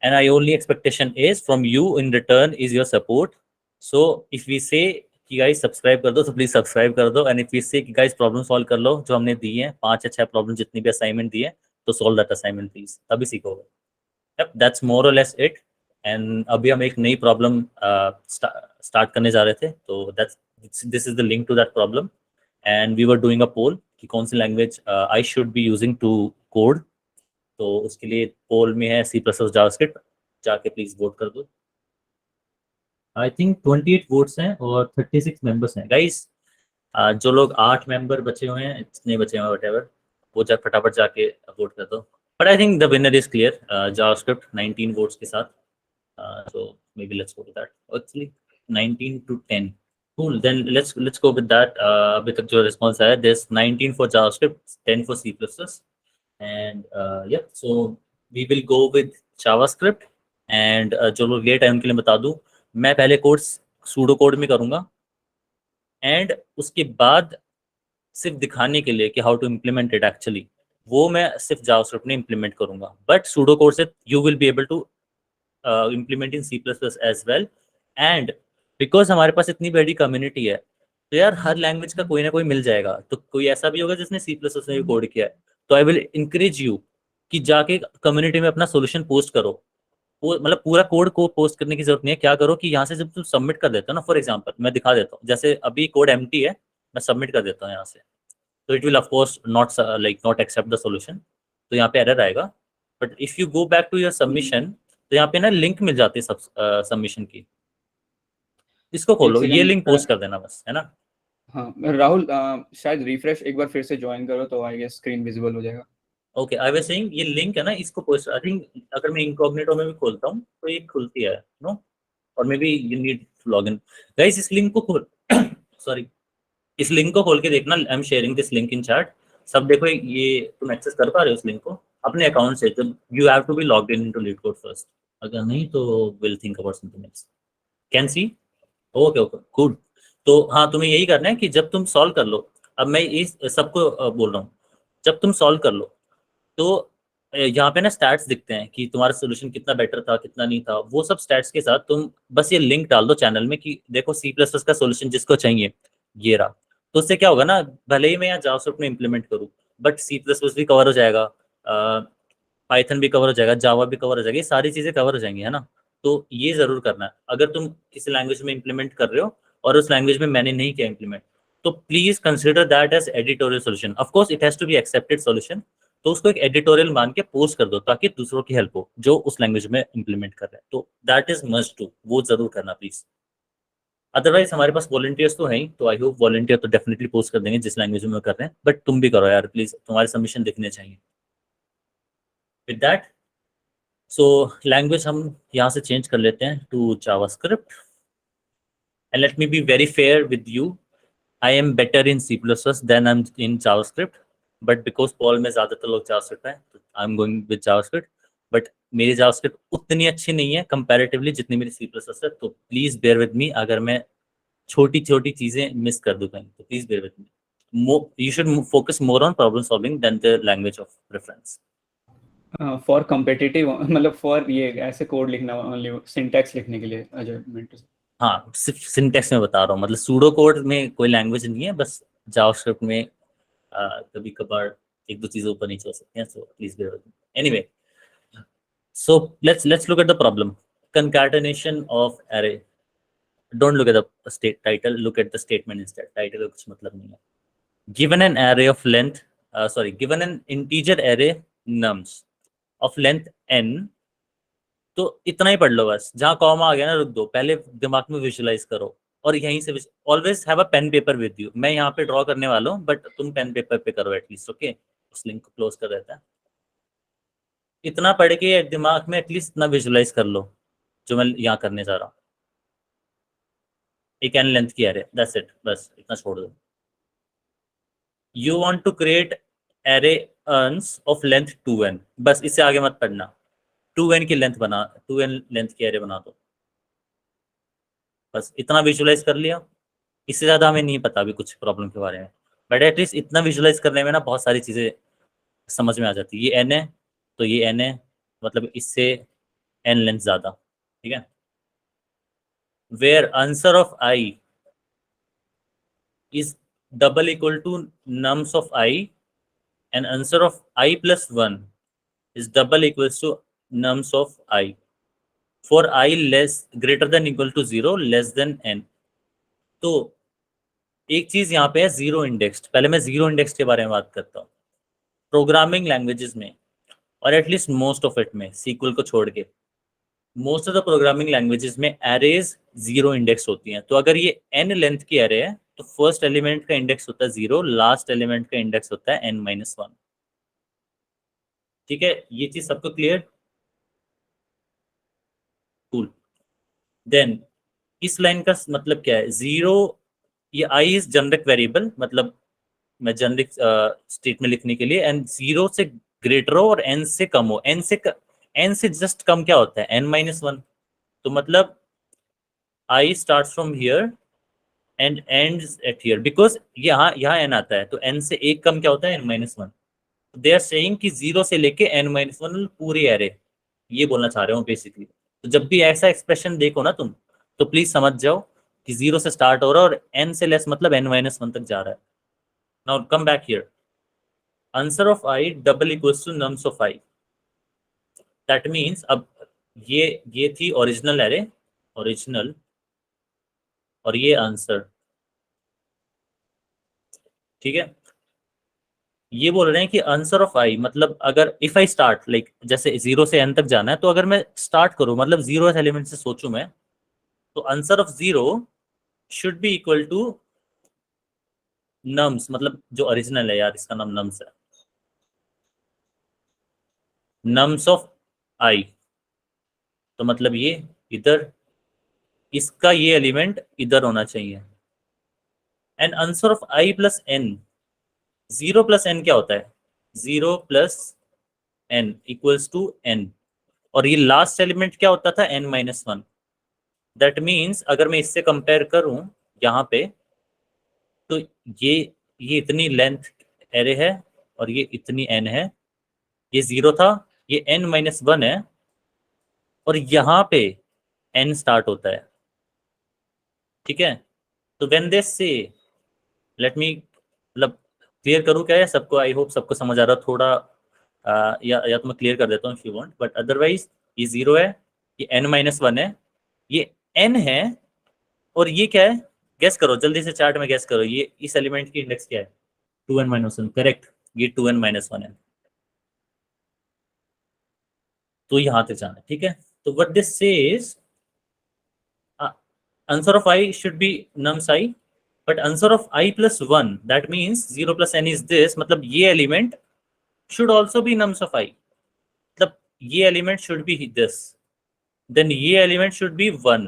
and I only expectation is from you in return is your support. So if we say कि गाइस सब्सक्राइब कर दो तो प्लीज सब्सक्राइब कर दो, एंड इफ वी से कि गाइस प्रॉब्लम सॉल्व कर लो जो हमने दी है 5 या 6 प्रॉब्लम जितनी भी असाइनमेंट दी है, तो सॉल्व दैट असाइनमेंट प्लीज, तभी सीखोगे। दैट्स मोर और लेस इट। एंड अभी हम एक नई प्रॉब्लम स्टार्ट करने जा रहे थे, तो this is the link to that problem and we were doing a poll कि कौन सी language I should be using to code. तो उसके लिए पोल में है C++ जावास्क्रिप्ट, जाके प्लीज वोट कर दो। आई थिंक 28 वोट्स हैं और 36 मेंबर्स हैं गाइस। जो लोग 8 मेंबर बचे हुए हैं, इतने बचे हुए वटेवर, वो जा फटाफट जाके वोट कर दो। But I think the winner is clear, JavaScript 19 votes के साथ। So maybe let's go with that. Actually, 19-10. Cool. Then let's go with that. अभी तक जो response आया, there's 19 for JavaScript, 10 for C++, and yeah. So we will go with JavaScript. And जो लोग late है उनके लिए बता दूं, मैं पहले कोर्स सूडो कोड में करूंगा, एंड उसके बाद सिर्फ दिखाने के लिए कि how to implement it actually, वो मैं सिर्फ जावास्क्रिप्ट में इम्प्लीमेंट करूंगा। बट सूडो कोड से you will be able to implement in C++ as well. And because हमारे पास इतनी बड़ी कम्युनिटी है, तो यार हर लैंग्वेज का कोई ना कोई मिल जाएगा। तो कोई ऐसा भी होगा जिसने C++ में भी कोड किया है, तो आई विल इंकरेज यू कि जाके कम्युनिटी में अपना सोल्यूशन पोस्ट करो। वो मतलब पूरा कोड को पोस्ट करने की जरूरत नहीं है। क्या करो कि यहाँ से जब तुम सबमिट कर देते हो ना, फॉर एग्जाम्पल मैं दिखा देता हूँ, जैसे अभी कोड एम्प्टी है, मैं सबमिट कर देता हूँ यहाँ से, तो it will of course not accept the solution, तो यहाँ पे एरर आएगा। But if you go back to your submission, तो यहाँ पे ना लिंक मिल जाती है सब सबमिशन की, इसको खोलो, ये लिंक पोस्ट कर देना बस, है ना। हाँ राहुल, शायद रिफ्रेश एक बार फिर से ज्वाइन करो तो आई गेस स्क्रीन विजिबल हो जाएगा। ओके, आई वाज सेइंग ये लिंक है ना, इसको पोस्ट, आई थिंक अगर मैं इनकॉग्निटो में भी खोलता हूँ तो ये खुलती है, नो, और maybe you need to log in. Guys इस लिंक को खोल सॉरी, इस लिंक को खोल के देखना, I am sharing this link in chat. सब देखो, ये तुम एक्सेस कर पा रहे हो उस लिंक को अपने अकाउंट से, जब you have to be logged in into LeetCode first, अगर नहीं तो will think about something else. Can see? Okay okay good. तो हाँ, तुम्हें यही करना है कि जब तुम सॉल्व कर लो, अब मैं इस सबको बोल रहा हूँ, जब तुम सॉल्व कर लो तो यहाँ पे ना स्टैट्स दिखते हैं कि तुम्हारा सोल्यूशन कितना बेटर था कितना नहीं था। वो सब स्टैट्स के साथ तुम बस ये लिंक डाल दो चैनल में कि देखो C++ का सोल्यूशन जिसको चाहिए ये रहा। तो उससे क्या होगा ना, भले ही मैं यहाँ जावास्क्रिप्ट में इम्प्लीमेंट करूँ, बट C++ भी कवर हो जाएगा, पाइथन भी कवर हो जाएगा, जावा भी कवर हो जाएगी, सारी चीज़ें कवर हो जाएंगी, है ना। तो ये ज़रूर करना है, अगर तुम किसी लैंग्वेज में इम्प्लीमेंट कर रहे हो और उस लैंग्वेज में मैंने नहीं किया इम्प्लीमेंट, तो please consider that as editorial solution. Of course it has to be accepted solution, तो उसको एक एडिटोरियल मान के पोस्ट कर दो ताकि दूसरों की हेल्प हो जो उस लैंग्वेज में इम्प्लीमेंट कर रहे हैं। तो दैट इज मस्ट टू, वो जरूर करना प्लीज। अदरवाइज हमारे पास वॉलंटियर्स तो हैं ही, तो आई होप वॉलंटियर तो डेफिनेटली पोस्ट कर देंगे जिस लैंग्वेज में कर रहे हैं, बट तुम भी करो यार प्लीज, तुम्हारे सबमिशन दिखने चाहिए। विद दैट, सो लैंग्वेज हम यहाँ से चेंज कर लेते हैं to JavaScript. And let me be very fair with you, I am better in C++ than I am in JavaScript, but because poll में ज्यादातर लोग जावास्क्रिप्ट है, तो I am going with JavaScript. But मेरी JavaScript उतनी अच्छी नहीं है कंपैरेटिवली जितनी मेरी C++ है, तो प्लीज बेयर विद मी। अगर मैं छोटी छोटी चीजें मिस कर दूं कहीं, तो please bear with me. You should focus more on problem solving than the language of preference. For competitive मतलब फॉर ये ऐसे कोड लिखना ओनली, सिंटैक्स लिखने के लिए अजय मिंटू। हाँ, सिर्फ सिंटेक्स में बता रहा हूँ, मतलब सूडो कोड में कोई लैंग्वेज नहीं है, बस जावास्क्रिप्ट में कभी कभार एक दो चीजें ऊपर नीचे हो सकती हैं, so please bear with me. Anyway, so let's look at the problem. Concatenation of array. Don't look at the state title, look at the statement instead. Title का कुछ मतलब नहीं है। Given an array of length, given an integer array nums of length n, तो इतना ही पढ़ लो बस, जहाँ कॉमा आ गया ना रुक दो, पहले दिमाग में विजुअलाइज करो और यहीं से always have a pen paper with you. मैं यहाँ पे ड्रॉ करने वाला हूँ, बट तुम पेन पेपर पे करो एटलीस्ट, ओके। उस लिंक को क्लोज कर देता है, इतना पढ़ के दिमाग में एटलीस्ट इतना विजुअलाइज कर लो जो मैं यहाँ करने जा रहा हूँ। एक एन लेंथ की एरे, दैट्स इट, बस इतना छोड़ दो। You want to create array ans of length 2n, बस इससे आगे मत पढ़ना। 2n की लेंथ बना, 2n लेंथ की एरे बना दो, बस इतना विजुअलाइज कर लिया। इससे ज्यादा हमें नहीं पता अभी कुछ प्रॉब्लम के बारे में, बट एटलीस्ट इतना विजुअलाइज करने में ना बहुत सारी चीजें समझ में आ जाती है। ये n है तो ये n है, मतलब इससे n लेंथ ज्यादा, ठीक है। Where answer of i is double equal to nums of i and answer of i plus 1 is double equals to nums of i for i less greater than equal to 0 less than n। तो एक चीज यहाँ पे है zero indexed. पहले मैं zero index के बारे में बात करता हूँ। प्रोग्रामिंग लैंग्वेजेस में और एटलीस्ट मोस्ट ऑफ इट में, सीक्वल को छोड़ के most of the programming languages में एरेज 0 इंडेक्स होती हैं। तो अगर ये n लेंथ की एरे है तो फर्स्ट एलिमेंट का इंडेक्स होता है 0, लास्ट एलिमेंट का इंडेक्स होता है n-1। ठीक है, ये चीज सबको क्लियर? कूल। देन इस लाइन का मतलब क्या है? 0, ये i इज जेनरिक वेरिएबल, मतलब मैं जेनरिक स्टेट में लिखने के लिए, एंड 0 से ग्रेटर हो और n से कम हो। n से जस्ट कम क्या होता है? n-1। तो मतलब i start from here and ends at here, because यहाँ n आता है, तो n से एक कम क्या होता है? n-1। दे आर सेइंग कि 0 से लेके n-1 पूरी एरे, ये बोलना चाह रहे हो बेसिकली। तो जब भी ऐसा एक्सप्रेशन देखो ना तुम, तो प्लीज समझ जाओ कि 0 से स्टार्ट हो रहा है और n से लेस मतलब n-1 तक जा रहा है। Now come back here, answer of i double equals to nums of i। That means अब ये थी ओरिजिनल एरे, ओरिजिनल, और ये आंसर। ठीक है, ये बोल रहे हैं कि आंसर ऑफ i मतलब अगर इफ आई स्टार्ट लाइक जैसे 0 से n तक जाना है, तो अगर मैं स्टार्ट करूं मतलब 0 एलिमेंट से सोचूं मैं, तो answer of 0 should be equal to nums, मतलब जो ओरिजिनल है यार, इसका नाम नम्स है, नम्स ऑफ i। तो मतलब ये इधर, इसका ये एलिमेंट इधर होना चाहिए। And answer of i plus n, 0 plus n क्या होता है? 0 plus n equals to n, और ये लास्ट एलिमेंट क्या होता था? n-1। दैट मीन्स अगर मैं इससे कंपेयर करूं यहाँ पे, तो ये इतनी लेंथ एरे है और ये इतनी n है, ये 0 था, ये n-1 है, और यहाँ पे n स्टार्ट होता है। ठीक है, तो व्हेन दे से, लेट मी मतलब क्लियर करूँ क्या है सबको? आई होप सबको समझ आ रहा थोड़ा, या तो मैं क्लियर कर देता हूँ if you want, but otherwise ये 0 है, ये n-1 है, ये n है, और ये क्या है? गेस करो जल्दी से, चार्ट में गेस करो, ये इस एलिमेंट की इंडेक्स क्या है? 2n-1। करेक्ट, ये 2n-1 है, तो यहाँ तक जाना है। ठीक है, तो what this says, answer of i should be nums i, but answer of i plus 1, that means 0 plus n is this, मतलब ये element should also be nums of i, मतलब ये element should be this, then ये element should be 1,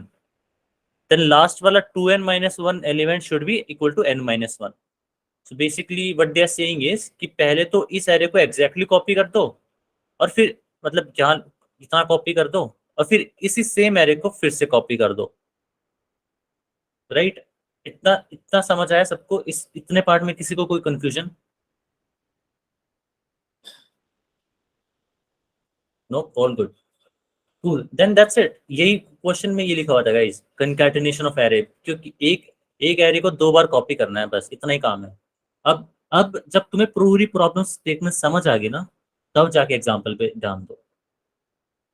then last वाला 2n-1 element should be equal to n-1। so basically what they are saying is कि पहले तो इस array को exactly copy कर दो, और फिर मतलब जहाँ इतना कॉपी कर दो, और फिर इसी सेम एरे को फिर से कॉपी कर दो। राइट, इतना इतना समझ आया सबको? इस इतने पार्ट में किसी को कोई confusion? No, all good, cool, then that's it. यही क्वेश्चन में ये लिखा हुआ था गाइस, कंकैटिनेशन ऑफ एरे, क्योंकि एक एरे को 2 बार कॉपी करना है, बस इतना ही काम है। अब जब तुम्हें पूरी प्रॉब्लम स्टेटमेंट समझ आ गई ना, तब जाके एग्जांपल पे ध्यान दो।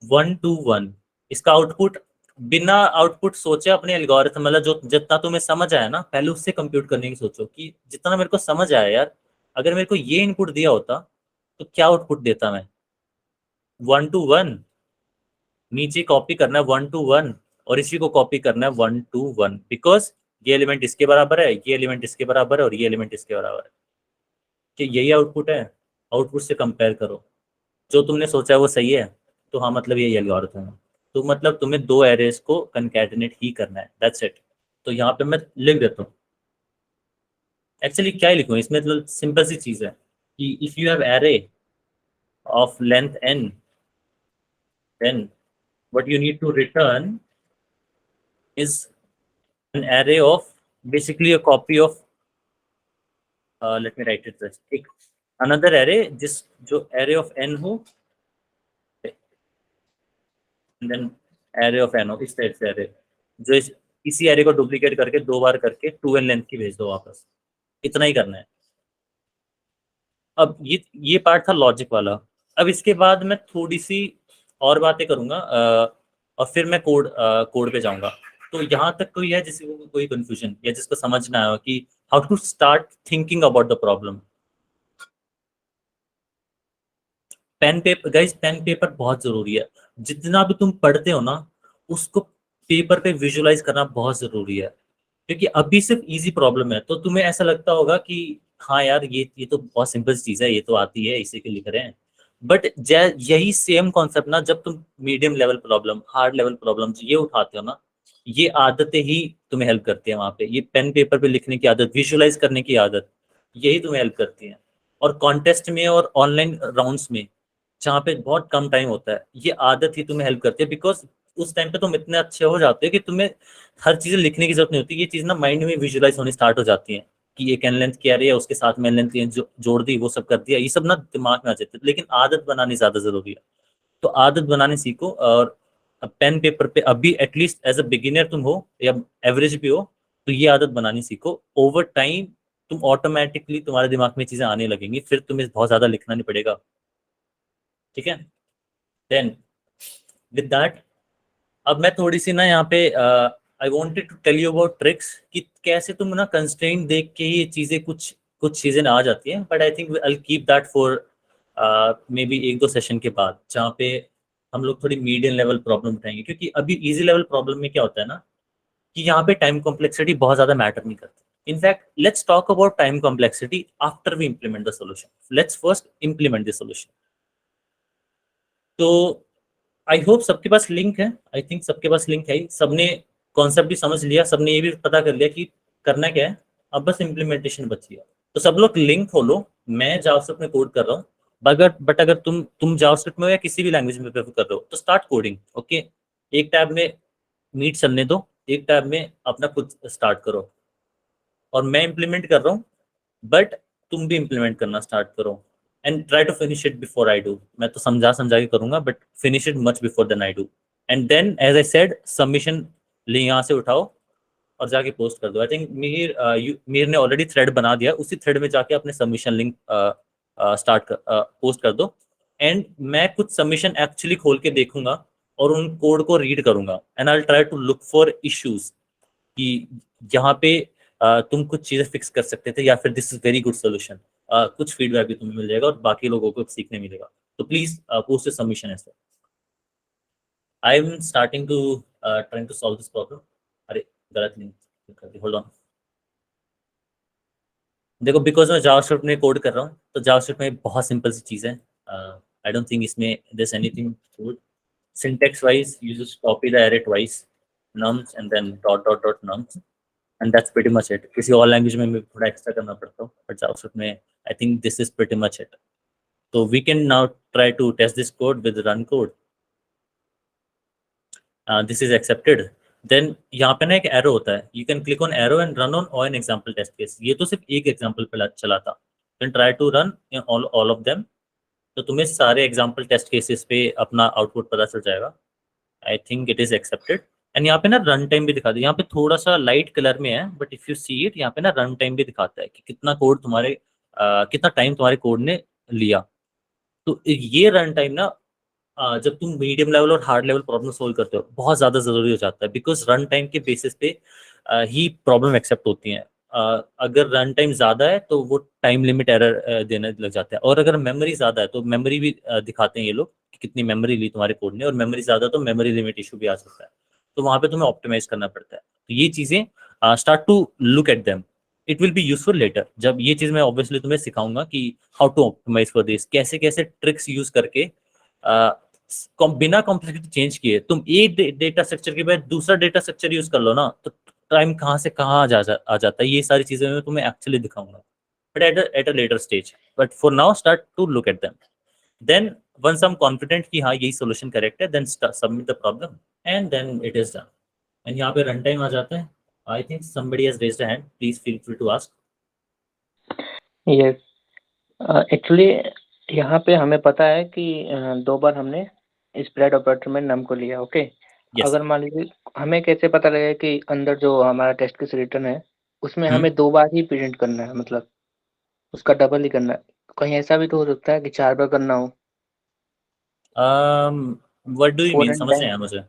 1 to 1, इसका आउटपुट बिना आउटपुट सोचे अपने एल्गोरिथम, मतलब जो जितना तुम्हें समझ आया ना, पहले उससे कंप्यूट करने की सोचो कि जितना मेरे को समझ आया यार, अगर मेरे को ये इनपुट दिया होता तो क्या आउटपुट देता मैं? 1 to 1, नीचे कॉपी करना है 1 to 1, और इसी को कॉपी करना है 1 to 1, बिकॉज ये एलिमेंट इसके बराबर है, ये एलिमेंट इसके बराबर है, और ये एलिमेंट इसके बराबर है। कि यही आउटपुट है, आउटपुट से कंपेयर करो, जो तुमने सोचा है वो सही है, तो हाँ मतलब यही एल्गोरिथम है। तो मतलब तुम्हें 2 एरेज को कंकैटिनेट ही करना है, दैट्स इट। तो यहाँ पे मैं लिख देता हूँ, एक्चुअली क्या ही लिखूँ इसमें, मतलब सिंपल सी चीज है कि if you have array of length n, then what you need to return is an array of basically a copy of let me write it this, another array जो array of n हो, and then array of n हो, इस type से array जो इसी array को duplicate करके 2 बार करके 2n लेंथ की भेज दो वापस, इतना ही करना है। अब ये पार्ट था लॉजिक वाला। अब इसके बाद मैं थोड़ी सी और बातें करूंगा, और फिर मैं कोड पे जाऊंगा। तो यहाँ तक कोई है जिसको कोई कंफ्यूजन या जिसको समझना है कि how to start thinking about the problem? Pen paper guys, pen paper बहुत जरूरी है। जितना भी तुम पढ़ते हो ना, उसको पेपर पे विजुअलाइज करना बहुत जरूरी है, क्योंकि अभी सिर्फ इजी प्रॉब्लम है तो तुम्हें ऐसा लगता होगा कि हाँ यार ये तो बहुत सिंपल चीज है, ये तो आती है, इसी के लिख रहे हैं। बट यही सेम कॉन्सेप्ट ना, जब तुम medium level problem, hard level problem ये उठाते हो ना, ये आदतें ही तुम्हें हेल्प करती है वहां पे। ये पेन पेपर पे लिखने की आदत, विजुअलाइज करने की आदत, यही तुम्हें हेल्प करती है। और कॉन्टेस्ट में और ऑनलाइन राउंड्स में जहाँ पे बहुत कम टाइम होता है, ये आदत ही तुम्हें हेल्प करती है, बिकॉज उस टाइम पे तुम इतने अच्छे हो जाते हो कि तुम्हें हर चीजें लिखने की जरूरत नहीं होती। ये चीज ना माइंड में विजुअलाइज होनी स्टार्ट हो जाती है कि एक एन लेंथ क्या रही है, उसके साथ में एन लेंथ जोड़ दी, वो सब कर दिया, ये सब ना दिमाग में आ जाते हैं। लेकिन आदत बनानी ज्यादा जरूरी है, तो आदत बनाने सीखो। और पेन पेपर पे अभी एटलीस्ट एज अ बिगिनर तुम हो या एवरेज भी हो, तो ये आदत बनानी सीखो। ओवर टाइम तुम ऑटोमेटिकली तुम्हारे दिमाग में चीजें आने लगेंगी, फिर तुम्हें बहुत ज्यादा लिखना नहीं पड़ेगा। ठीक है, देन विद दैट, अब मैं थोड़ी सी ना यहाँ पे I wanted to tell you about tricks कि कैसे तुम ना कंस्ट्रेंट देख के ये चीजें कुछ कुछ चीजें आ जाती हैं। But I think I keep that for may be एक दो सेशन के बाद, जहाँ पे हम लोग थोड़ी मीडियम लेवल प्रॉब्लम उठाएंगे। क्योंकि अभी इजी लेवल प्रॉब्लम में क्या होता है ना, कि यहाँ पे टाइम कॉम्प्लेक्सिटी बहुत ज्यादा मैटर नहीं करती। In fact let's talk about time complexity after we implement the solution. Let's first implement the solution. तो आई होप सबके पास लिंक है, आई थिंक सबके पास लिंक है, सबने कॉन्सेप्ट भी समझ लिया, सबने ये भी पता कर लिया कि करना क्या है, अब बस इम्प्लीमेंटेशन बची है। तो सब लोग लिंक खोलो, मैं जावास्क्रिप्ट में कोड कर रहा हूँ। बट अगर तुम जावास्क्रिप्ट में हो या किसी भी लैंग्वेज में प्रेफर कर रहे हो, तो स्टार्ट कोडिंग। ओके, एक टैब में मीट चलने दो, एक टैब में अपना खुद स्टार्ट करो, और मैं इम्प्लीमेंट कर रहा हूँ, बट तुम भी इम्प्लीमेंट करना स्टार्ट करो। And try to finish it before I do. मैं तो समझा समझा के करूंगा, but finish it much before than I do. And then as I said, submission यहाँ से उठाओ और जाके पोस्ट कर दो। आई थिंक मीर ने ऑलरेडी थ्रेड बना दिया, उसी थ्रेड में जाके अपने सबमिशन लिंक पोस्ट कर दो। एंड मैं कुछ सबमिशन एक्चुअली खोल के देखूंगा और उन कोड को रीड करूंगा, and I try to look for issues कि यहाँ पे तुम कुछ चीजें फिक्स कर सकते थे, या फिर this is very good solution. कुछ फीडबैक भी तुम्हें मिल जाएगा और बाकी लोगों को सीखने मिलेगा। तो please post your submission as well. I am starting to trying to solve this problem. अरे गलत लिंक कर दी, होल्ड ऑन। देखो, बिकॉज मैं जावास्क्रिप्ट में कोड कर रहा हूँ, तो जावास्क्रिप्ट में बहुत सिंपल सी चीज है। आई डोंट थिंक इसमें there's anything good. Syntax wise, you just copy the array twice, nums and then dot dot dot nums, and that's pretty much it. किसी और लैंग्वेज में थोड़ा एक्स्ट्रा करना पड़ता है, बट जावास्क्रिप्ट में I think this is pretty much it. So we can now try to test this code with run code. This is accepted. Then यहाँ पे ना एक एरो होता है, you can click on arrow and run on all an example test case. ये तो सिर्फ एक एग्जाम्पल पे चला था, then try to run in all of them. तो तुम्हें सारे एग्जाम्पल टेस्ट केसेस पे अपना आउटपुट पता चल जाएगा। I think it is accepted. And यहाँ पे ना रन टाइम भी दिखाता है, यहाँ पे थोड़ा सा लाइट कलर में है, but if you see it, यहाँ पे ना रन टाइम भी दिखाता है कि कितना कोड तुम्हारे कितना टाइम तुम्हारे कोड ने लिया। तो ये रन टाइम ना जब तुम मीडियम लेवल और हार्ड लेवल प्रॉब्लम सोल्व करते हो, बहुत ज्यादा जरूरी हो जाता है, बिकॉज रन टाइम के बेसिस पे ही प्रॉब्लम एक्सेप्ट होती है। अगर रन टाइम ज्यादा है तो वो टाइम लिमिट एरर देने लग जाता है, और अगर मेमोरी ज्यादा है तो मेमोरी भी दिखाते हैं ये लोग कि कितनी मेमोरी ली तुम्हारे कोड ने, और मेमोरी ज्यादा तो मेमोरी लिमिट इशू भी आ सकता है, तो वहां पे तुम्हें ऑप्टिमाइज करना पड़ता है। तो ये चीजें start to look at them, it will be useful later. जब ये चीज मैं ऑब्वियसली तुम्हें सिखाऊंगा कि how to optimize for this, कैसे कैसे ट्रिक्स यूज करके बिना कॉम्प्लेक्सिटी चेंज किए तुम एक डेटा स्ट्रक्चर के बाद दूसरा डेटा स्ट्रक्चर यूज कर लो ना, तो टाइम कहाँ से कहाँ आ जाता है। ये सारी चीजें मैं तुम्हें एक्चुअली दिखाऊंगा, but at a later stage. But for now start to look at them, then once I am confident कि हाँ यही सोल्यूशन करेक्ट है, then submit the problem and then it is done. And यहाँ पे run time आ जाता है। I think somebody has raised a hand, please feel free to ask. Yes, actually यहाँ पे हमें पता है कि 2 बार हमने स्प्रेड ऑपरेटर में नम को लिया। Okay, Yes. अगर मान लीजिए हमें कैसे पता लगेगा कि अंदर जो हमारा टेस्ट केस रिटर्न है उसमें हमें 2 बार ही प्रिंट करना है, मतलब उसका डबल ही करना है? कहीं ऐसा भी तो हो सकता है कि 4 बार करना हो। What do you mean? 4 समझ and नहीं आया मुझे।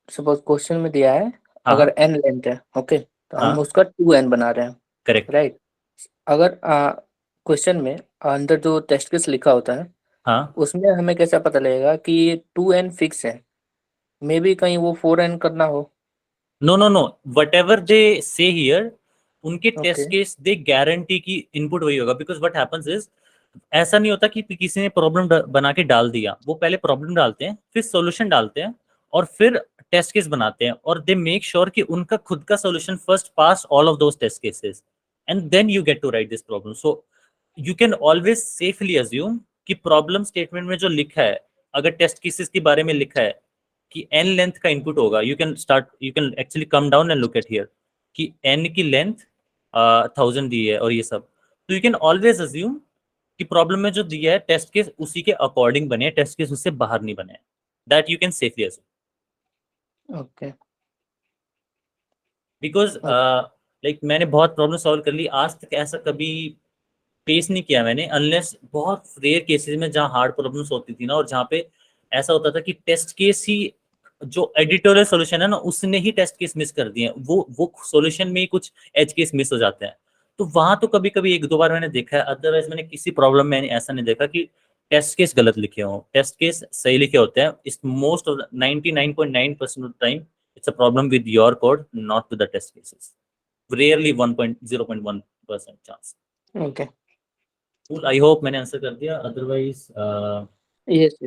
सपोज क्वेश्चन में दिया है हाँ, अगर n लेंथ है, ओके, तो हम हाँ, उसका 2n बना रहे हैं, करेक्ट। राइट? अगर क्वेश्चन में अंदर जो टेस्ट केस लिखा होता है हाँ उसमें हमें कैसा पता लगेगा कि ये 2n फिक्स है, मे बी कहीं वो 4n करना हो। No whatever they say here, उनके Okay. Test case they guarantee की इनपुट वही होगा, बिकॉज व्हाट हैपेंस इज ऐसा नहीं होता कि किसी ने प्रॉब्लम बना के डाल दिया, वो पहले प्रॉब्लम डालते हैं, फिर सॉल्यूशन डालते हैं, और फिर टेस्ट केस बनाते हैं, और दे मेक श्योर कि उनका खुद का solution first pass all of those test cases, and then you get to write this problem. So you can always safely assume कि प्रॉब्लम स्टेटमेंट में जो लिखा है, अगर टेस्ट केसेस के बारे में लिखा है कि n लेंथ का इनपुट होगा, you can actually come down and look at here कि n की लेंथ 1000 दी है और ये सब, तो यू कैन ऑलवेज अज्यूम कि प्रॉब्लम में जो दिया है टेस्ट केस उसी के अकॉर्डिंग बने, टेस्ट केस उससे बाहर नहीं बने, that you can safely assume. Okay because like मैंने बहुत प्रॉब्लम सॉल्व कर ली, आज तक ऐसा कभी फेस नहीं किया मैंने, अनलेस बहुत रेयर केसेस में जहाँ हार्ड प्रॉब्लम्स होती थी ना, और जहाँ पे ऐसा होता था कि टेस्ट केस ही जो एडिटोरियल सॉल्यूशन है ना उसने ही टेस्ट केस मिस कर दिए, वो सॉल्यूशन में ही कुछ एज केस मिस हो जाते हैं, तो वहां तो कभी कभी एक दो बार मैंने देखा है, अदरवाइज मैंने किसी प्रॉब्लम में ऐसा नहीं देखा कि टेस्ट केस गलत लिखे हो, टेस्ट केस सही लिखे होते हैं। इस most of 99.9% of time it's a problem with your code, not with the test cases, rarely 1.0.1% chance. Okay cool, I hope मैंने आंसर कर दिया, अदरवाइज यस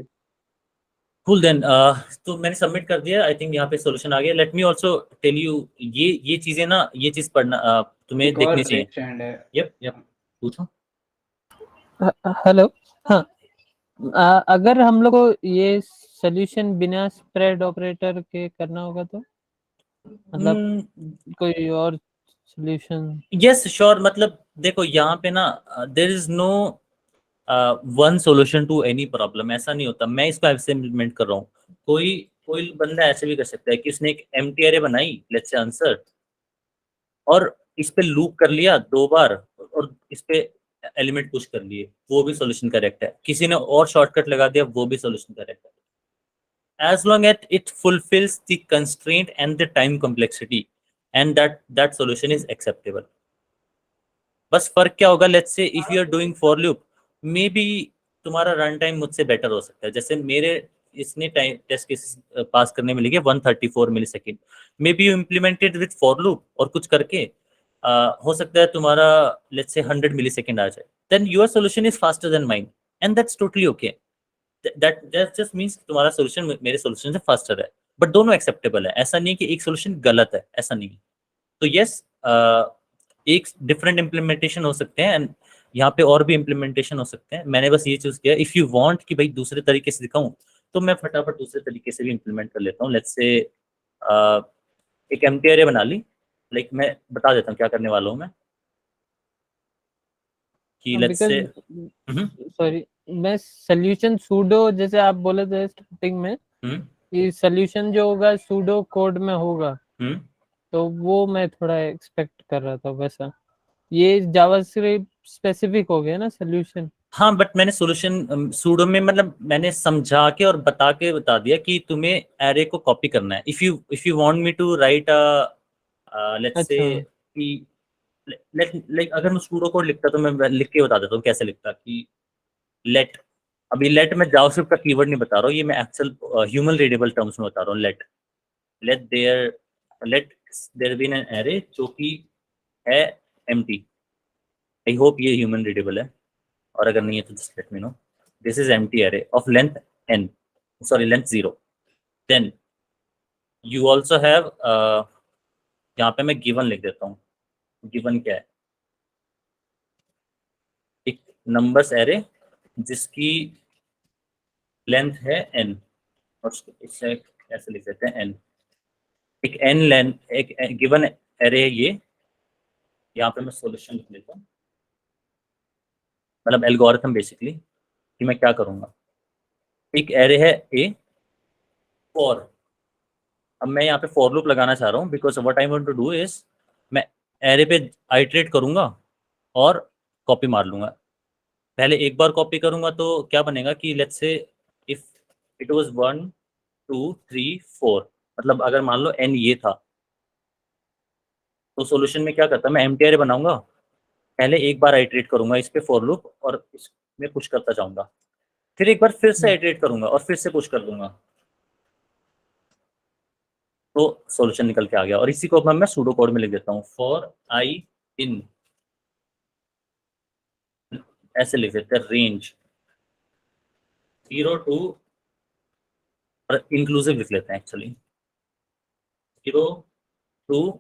कूल देन। तो मैंने सबमिट कर दिया, आई थिंक यहाँ पे सॉल्यूशन आ गया। Let me also tell you, ये चीजें ना, ये चीज पढ़ना तुम्हें एक और देखनी चाहिए। raised hand है। यप पूछो। हेलो। हाँ, अगर हम लोग को ये सोल्यूशन बिना स्प्रेड ऑपरेटर के करना होगा तो मतलब कोई और सोल्यूशन? यस श्योर, मतलब देखो यहाँ पे ना there is no one solution to any problem, ऐसा नहीं होता। मैं इसको ऐसे इम्प्लीमेंट कर रहा हूँ, कोई कोई बंदा ऐसे भी कर सकता है कि उसने एक एम्प्टी अरे बनाई, लेट्स से आंसर, और इस पे लूप कर लिया 2 बार, और इस पे एलिमेंट पुश कर लिए, वो भी सॉल्यूशन करेक्ट है। किसी ने और शॉर्टकट लगा दिया, वो भी सॉल्यूशन करेक्ट है, as long as it fulfills the constraint and the time complexity, and that solution is acceptable। बस फर्क क्या होगा, let's say if you are doing for loop, maybe तुम्हारा रन टाइम मुझसे बेटर हो सकता है। जैसे मेरे इसने टाइम टेस्ट केस पास करने में लगे 134 millisecond, maybe you implemented with for loop और कुछ करके हो सकता है तुम्हारा लेट्स से 100 मिली सेकेंड आ जाए, then your solution is faster than mine, and that's totally okay. that just means तुम्हारा सोल्यूशन मेरे सोल्यूशन से फास्टर है, बट दोनों एक्सेप्टेबल है। ऐसा नहीं कि एक सोल्यूशन गलत है, ऐसा नहीं। तो यस, एक डिफरेंट इम्प्लीमेंटेशन हो सकते हैं, एंड यहाँ पे और भी इम्प्लीमेंटेशन हो सकते हैं। मैंने बस ये चूज किया, इफ यू वांट कि भाई दूसरे तरीके से दिखाऊं, तो मैं फटाफट दूसरे तरीके से भी इम्प्लीमेंट कर लेता हूँ। लेट्स से एक एम्प्टी अरे बना ली, लाइक मैं बता देता हूँ क्या करने वाला हूँ मैं, कि लेट्स से सॉरी, मैं सोल्यूशन सूडो, जैसे आप बोले थे स्टार्टिंग में कि सोल्यूशन जो होगा सूडो कोड में होगा, तो वो मैं थोड़ा एक्सपेक्ट कर रहा था वैसा। ये जावास्क्रिप्ट स्पेसिफिक हो गया ना सोल्यूशन? हाँ, बट मैंने सोल्यूशन सूडो में मतलब मैंने समझा के और बता दिया कि तुम्हें एरे को कॉपी करना है। If you want me to write let's say कि लाइक अगर मैं सूडो कोड लिखता तो मैं लिख के बता देता हूँ कैसे लिखता, कि लेट, अभी लेट मैं जावास्क्रिप्ट का कीवर्ड नहीं बता रहा हूँ, ये मैं एक्चुअल ह्यूमन रीडेबल टर्म्स में बता रहा हूँ। Let there be an array जो कि है एम्प्टी। आई होप ये ह्यूमन रीडेबल है, और अगर नहीं है तो just let me know. This is empty array of length n, sorry length 0। Then you also have, यहाँ पे मैं गिवन लिख देता हूँ। गिवन क्या है, एक नंबर्स एरे जिसकी लेंथ है n, और इससे ऐसे लिख देते हैं n। एक n लेंथ, एक गिवन एरे है ये, यहाँ पे मैं सॉल्यूशन लिख देता हूँ, मतलब एल्गोरिथम बेसिकली कि मैं क्या करूँगा। एक एरे है a फॉर, अब मैं यहाँ पे फॉर लूप लगाना चाह रहा हूँ, because what I want to do is मैं एरे पे आइटरेट करूँगा और कॉपी मार लूँगा। पहले एक बार कॉपी करूँगा तो क्या बनेगा कि let's say if it was 1 2 3 4, मतलब अगर मान लो n ये था, तो सॉल्यूशन में क्या करता, मैं एम्प्टी एरे बनाऊंगा, पहले एक बार आइटरेट करूंगा इस पे फॉर लूप और इसमें पुश करता जाऊंगा, फिर एक बार फिर से आइटरेट करूंगा और फिर से पुश कर दूंगा, तो सॉल्यूशन निकल के आ गया। और इसी को अब मैं सूडो कोड में लिख देता हूँ, फॉर आई इन, ऐसे लिख देते हैं, रेंज 0 to, और इंक्लूसिव लिख लेते हैं actually, 0 to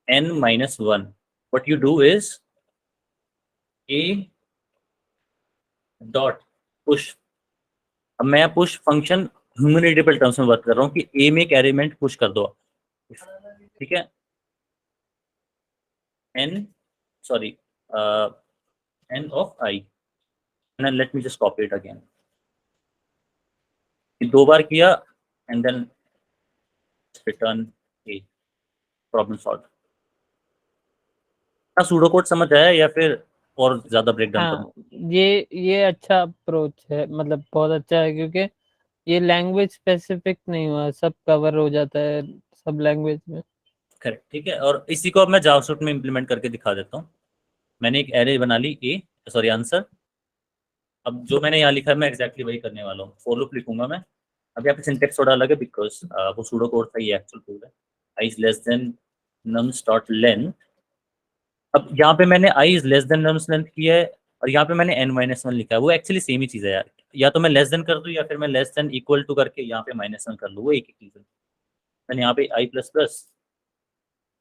n-1। what you do is a dot push। अब मैं पुश फंक्शन ह्यूमन टर्म्स में बात कर रहा हूँ कि a में एक एलिमेंट पुश कर दो, ठीक है, n of I, and let me just copy it again। दो बार किया and then return a, problem solve. क्या सूडो कोड समझ आया या फिर और ज्यादा ब्रेक डाउन हाँ, करूं? ये अच्छा अप्रोच है, मतलब बहुत अच्छा है, क्योंकि ये लैंग्वेज स्पेसिफिक नहीं हुआ, सब कवर हो जाता है सब लैंग्वेज में। करेक्ट, ठीक है। और इसी को अब मैं जावास्क्रिप्ट में इंप्लीमेंट करके दिखा देता हूँ। मैंने एक एरे बना ली आंसर। अब जो मैंने यहाँ लिखा है मैं एग्जैक्टली वही करने वाला हूँ, फॉर लूप लिखूंगा मैं। अब यहाँ पे सिंटेक्स थोड़ा अलग है बिकॉज वो सूडो कोड था, ये एक्चुअल कोड है। I is less than nums dot length. अब यहाँ पे मैंने i is less than nums length किया है और यहाँ पे मैंने n-1 लिखा है। वो एक्चुअली सेम ही चीज़ है यार, या तो मैं लेस देन कर दूँ या फिर मैं लेस देन इक्वल टू करके यहाँ पे -1 कर लूँ, वो एक ही चीज़ है। मैंने यहाँ पे i plus plus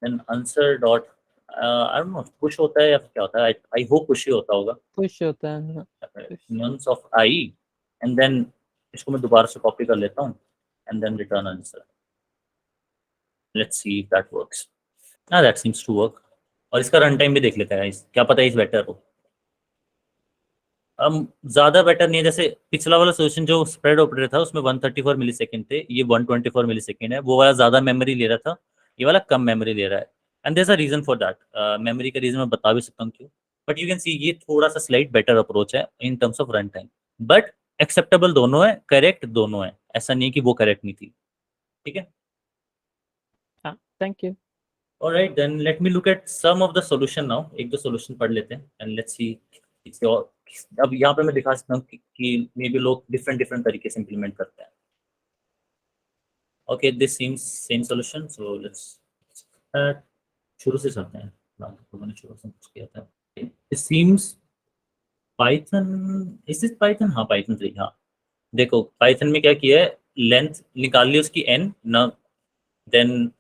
then answer dot I don't know push होता है या क्या होता है, आई होप पुश ही होता होगा, पुश होता है हाँ। Nums of i, and then इसको मैं दोबारा से कॉपी कर लेता हूँ and then return answer. Let's see if that works. That seems to work. और इसका रन टाइम भी देख लेते हैं, क्या पता इस बेटर हो। ज़्यादा बेटर नहीं है, जैसे पिछला वाला सोल्यूशन जो स्प्रेड ऑपरेटर था उसमें 134 मिलीसेकंड थे, ये 124 मिलीसेकंड है। वो वाला ज़्यादा मेमोरी ले रहा था, ये वाला कम मेमोरी ले रहा है। And there is a reason for that. Memory का रीजन मैं बता भी सकता हूँ क्यों, बट यू कैन सी ये थोड़ा सा स्लाइट बेटर अप्रोच है in terms of run time. But acceptable दोनों है, करेक्ट दोनों है, ऐसा नहीं है कि वो करेक्ट नहीं थी, ठीक है। हाँ, thank you. Alright, then let me look at some of the solution now। एक दो solution पढ़ लेते हैं and let's see इसके और। अब यहाँ पे मैं दिखा सकता हूँ कि मे बी लोग डिफरेंट तरीके से इम्प्लीमेंट करते हैं। Okay, this seems same solution, so let's शुरू से चलते हैं। तो मैंने शुरू से कुछ किया था। It seems Python, is it Python? हाँ, Python 3। हाँ, देखो Python में क्या किया है, लेंथ निकाल ली उसकी n ना, देन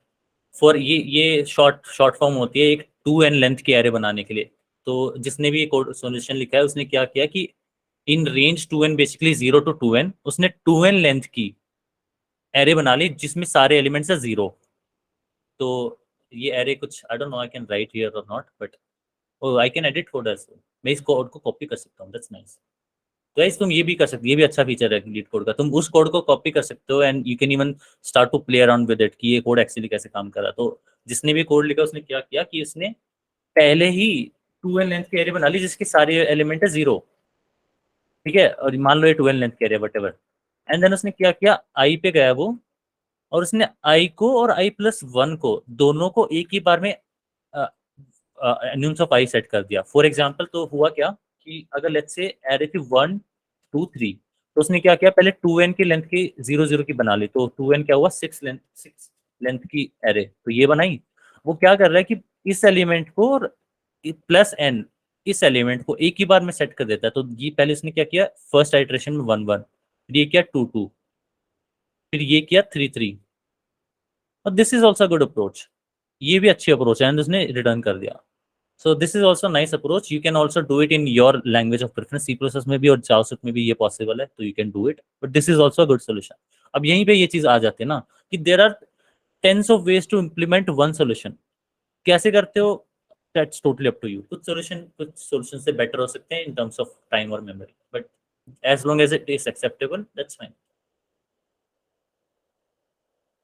फॉर ये शॉर्ट फॉर्म होती है एक 2n लेंथ के एरे बनाने के लिए। तो जिसने भी कोड सॉल्यूशन लिखा है उसने क्या किया कि in range 2n basically 0 to 2n उसने 2n लेंथ की एरे बना ली जिसमें सारे एलिमेंट्स है 0। तो ये एरे कुछ I don't know I can write here और not, but I can edit code as well. मैं इस कोड को कॉपी कर सकता हूँ, दैट्स नाइस। तो तुम ये भी कर सकते हो, ये भी अच्छा फीचर है लीड कोड का। तुम उस कोड को कॉपी कर सकते हो and you can even start to play around with it कि ये कोड एक्चुअली कैसे काम कर रहा है। तो जिसने भी कोड लिखा उसने क्या किया कि उसने पहले ही 2n लेंथ के एरे बना ली जिसके सारे एलिमेंट है 0, ठीक है। और मान लो ये 2n लेंथ के एरे वटेवर, एंड देन उसने क्या किया, आई पे गया वो और उसने आई को और i+1 को दोनों को एक ही बार में न्यूम्स ऑफ आई सेट कर दिया। फॉर एग्जाम्पल तो हुआ क्या कि अगर लेट्स से एरे थी 1 2 3, तो उसने क्या किया, पहले 2n की लेंथ की 0 0 की बना ली। तो 2n क्या हुआ, 6 लेंथ की एरे, तो ये बनाई। वो क्या कर रहा है कि इस एलिमेंट को और प्लस n इस एलिमेंट को एक ही बार में सेट कर देता है। तो ये पहले उसने क्या किया, फर्स्ट आइटरेशन में 1 1, फिर ये किया 2 2, फिर ये किया 3 3। और this is also good approach, ये भी अच्छी अप्रोच है एंड उसने रिटर्न कर दिया। So this is also a nice approach. You can also do it in your language of preference, C++ में भी और JavaScript में भी ये possible है, तो you can do it. But this is also a good solution. अब यहीं पे ये चीज़ आ जाती है ना कि there are tens of ways to implement one solution. कैसे करते हो, that's totally up to you. कुछ solution से better हो सकते हैं in terms of time और memory, but as long as it is acceptable, that's fine.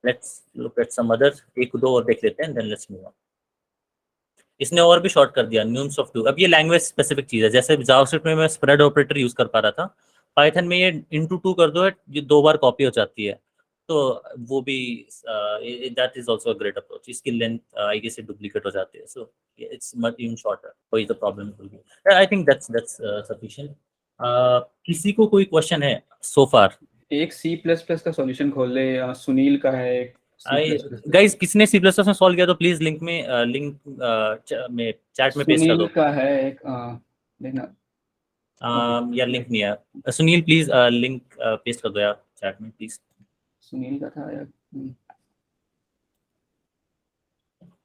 Let's look at some other, एक दो और देख लेते हैं, then let's move on. इसने और भी शॉर्ट कर दिया, न्यूम्स ऑफ 2। अब ये लैंग्वेज स्पेसिफिक चीज़ है, जैसे जावास्क्रिप्ट में मैं स्प्रेड ऑपरेटर यूज कर पा रहा था, पाइथन में ये into 2 कर दो, ये 2 बार कॉपी हो जाती है। तो वो भी that is also a great approach. इसकी लेंथ आई गेस डुप्लीकेट हो जाती है, so it's much even shorter. वही तो प्रॉब्लम होगी. I think that's sufficient. किसी को कोई क्वेश्चन है सो फार? एक C++ का सॉल्यूशन खोल ले, सुनील का है एक C++. गाइस किसने C++ में सॉल्व किया तो प्लीज लिंक में में चैट में पेस्ट कर सुनील दो. का है एक, देखना. यार लिंक नहीं है. सुनील प्लीज लिंक पेस्ट कर दो यार चैट में प्लीज. सुनील का था यार.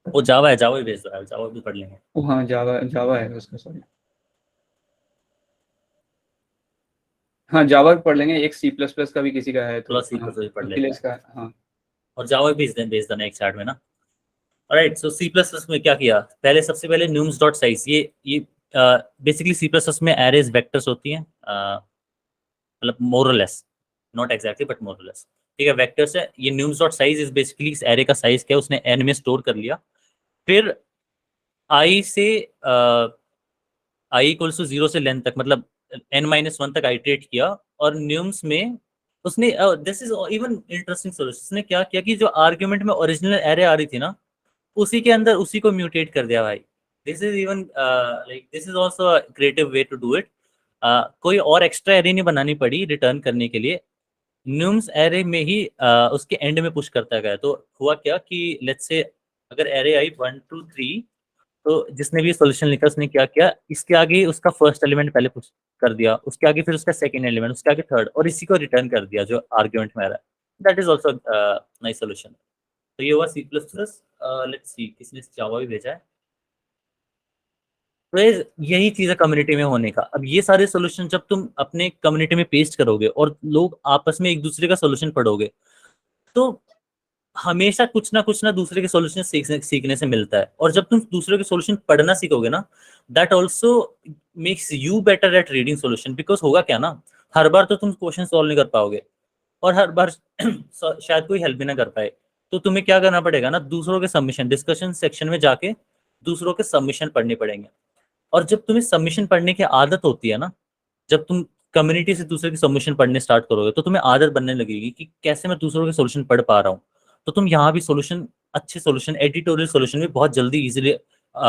वो जावा है, जावा ही भेज दो यार, जावा भी पढ़ लेंगे. ओ हाँ, जावा जावा है उसका, सॉरी. हाँ, जावा भी पढ़ लेंगे. एक C++ का भी किसी का है तो C++ भी पढ़ लेते अखिलेश हैं. का. हाँ, और जावा भी भेज देना एक चैट में ना. ऑलराइट, सो C++ में क्या किया? पहले सबसे पहले nums.size, ये बेसिकली C++ में एरेज वेक्टर्स होती हैं, मतलब मोर और less, not exactly but more और लेस. ठीक है, वेक्टर्स है. ये nums.size इज बेसिकली इस एरे का साइज क्या है उसने n में स्टोर कर लिया. फिर i से i इक्वल्स टू 0 से लेंथ तक, मतलब n-1 तक आइटरेट किया. और nums में उसने this is even interesting solution. उसने क्या किया कि जो आर्ग्यूमेंट में ओरिजिनल एरे आ रही थी ना, उसी के अंदर उसी को म्यूटेट कर दिया भाई. This is even like this is also a creative way to do it. कोई और एक्स्ट्रा एरे नहीं बनानी पड़ी रिटर्न करने के लिए. न्यूम्स एरे में ही उसके एंड में पुश करता गया. तो हुआ क्या कि लेट्स से अगर एरे आई 1 2 3, तो जिसने भी सोल्यूशन लिखा उसने क्या किया, इसके आगे उसका फर्स्ट एलिमेंट पहले पुश कर दिया, उसके आगे फिर उसका सेकंड एलिमेंट, उसके आगे थर्ड, और इसी को रिटर्न कर दिया जो आर्ग्यूमेंट में आ रहा है. That is also nice solution. तो ये हुआ C++. लेट्स सी किसने जावा भी भेजा है. तो यही चीज है कम्युनिटी में होने का. अब ये सारे सॉल्यूशन जब तुम अपने कम्युनिटी में पेस्ट करोगे और लोग आपस में एक दूसरे का सॉल्यूशन पढ़ोगे, तो हमेशा कुछ ना दूसरे के सॉल्यूशन सीखने से मिलता है. और जब तुम दूसरे के सॉल्यूशन पढ़ना सीखोगे ना, that also makes you better eight reading solution. Because होगा क्या ना, हर बार तो तुम क्वेश्चन सॉल्व नहीं कर पाओगे और हर बार शायद कोई हेल्प भी ना कर पाए. तो तुम्हें क्या करना पड़ेगा ना, दूसरों के सबमिशन डिस्कशन सेक्शन में जाके दूसरों के सबमिशन पढ़ने पड़ेंगे. और जब तुम्हें सबमिशन पढ़ने की आदत होती है ना, जब तुम कम्युनिटी से दूसरे के सबमिशन पढ़ने स्टार्ट करोगे, तो तुम्हें आदत बनने लगेगी कि कैसे मैं दूसरों के सॉल्यूशन पढ़ पा रहा हूँ. तो तुम यहाँ भी सॉल्यूशन, अच्छे सॉल्यूशन, एडिटोरियल सॉल्यूशन भी बहुत जल्दी इजीली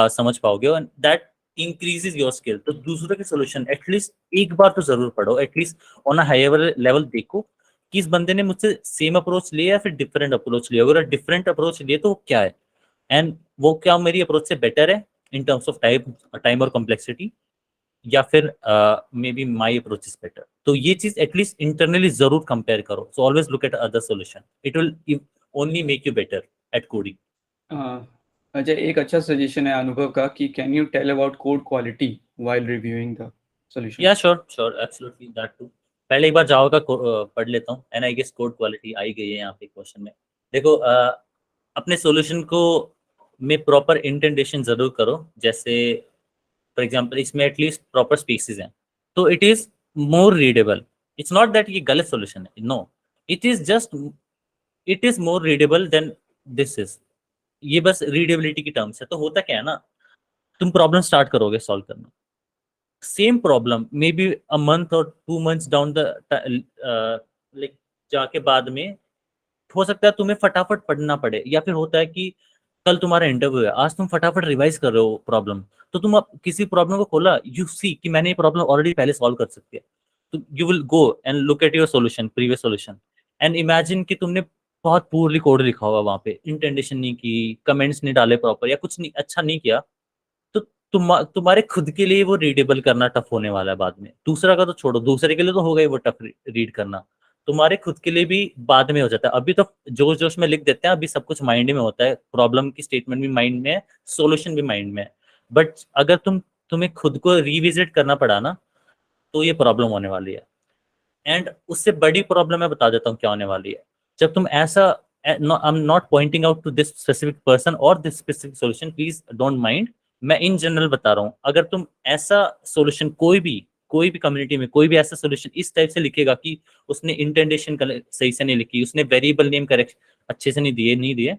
समझ पाओगे. और दैट इंक्रीजेज योर स्किल. तो दूसरों के सॉल्यूशन एटलीस्ट एक बार तो जरूर पढ़ो, at least on a higher level देखो कि इस बंदे ने मुझसे सेम अप्रोच लिया या फिर डिफरेंट अप्रोच लिया. अगर डिफरेंट अप्रोच लिए तो क्या है, एंड वो क्या मेरी अप्रोच से बेटर है इन टर्म्स ऑफ टाइम और कॉम्प्लेक्सिटी, या फिर मे बी माई अप्रोच इज बेटर. तो ये चीज एटलीस्ट इंटरनली जरूर कंपेयर करो. So always look at other solution, it will only make you better at coding. Ajay, एक अच्छा सजेशन है अनुभव का कि can you tell about code quality while reviewing the solution. या श्योर एब्सोल्युटली दैट टू. पहले एक बार जावा का पढ़ लेता हूँ, and I guess code quality आई गई है यहाँ पे क्वेश्चन में. देखो अपने सॉल्यूशन को में प्रॉपर इंटेंटेशन जरूर करो. जैसे फॉर एग्जांपल इसमें एटलीस्ट प्रॉपर स्पेसेस हैं, तो it is more readable. It's not that ये गलत सॉल्यूशन है, no, it is just it is more readable than this is. ये बस रीडेबिलिटी की टर्म्स है. तो होता क्या है ना, तुम प्रॉब्लम स्टार्ट करोगे सॉल्व करना, same problem may be a month और 2 months डाउन द लाइक जाके बाद में हो सकता है तुम्हें फटाफट पढ़ना पड़े. या फिर होता है कि कल तुम्हारा इंटरव्यू है, आज तुम फटाफट रिवाइज कर रहे हो प्रॉब्लम, तो तुम अब किसी प्रॉब्लम को खोला, यू सी कि मैंने ये प्रॉब्लम ऑलरेडी पहले सॉल्व कर सकती है. तो you will go and look at your solution, previous solution, and imagine कि तुमने बहुत पूरली कोड लिखा होगा वहां पे, इंटेंडेशन नहीं की, कमेंट्स नहीं डाले प्रॉपर, या कुछ नहीं अच्छा नहीं किया, तो तुम्हारे खुद के लिए वो रीडेबल करना टफ होने वाला है बाद में. दूसरा का तो छोड़ो, दूसरे के लिए तो होगा ही वो टफ रीड करना, तुम्हारे खुद के लिए भी बाद में हो जाता है. अभी तो जोश जोश में लिख देते हैं, अभी सब कुछ माइंड में होता है, प्रॉब्लम की स्टेटमेंट भी माइंड में है, सॉल्यूशन भी माइंड में है. बट अगर तुम्हें खुद को रिविजिट करना पड़ा ना, तो ये प्रॉब्लम होने वाली है. एंड उससे बड़ी प्रॉब्लम मैं बता देता हूँ क्या होने वाली है. जब तुम ऐसा, I am not pointing out to this specific person और this specific solution, please don't mind, मैं इन जनरल बता रहा हूँ. अगर तुम ऐसा सॉल्यूशन कोई भी कम्युनिटी में कोई भी ऐसा सॉल्यूशन इस टाइप से लिखेगा कि उसने इंटेंडेशन सही से नहीं लिखी, उसने वेरिएबल नेम करेक्ट अच्छे से नहीं दिए,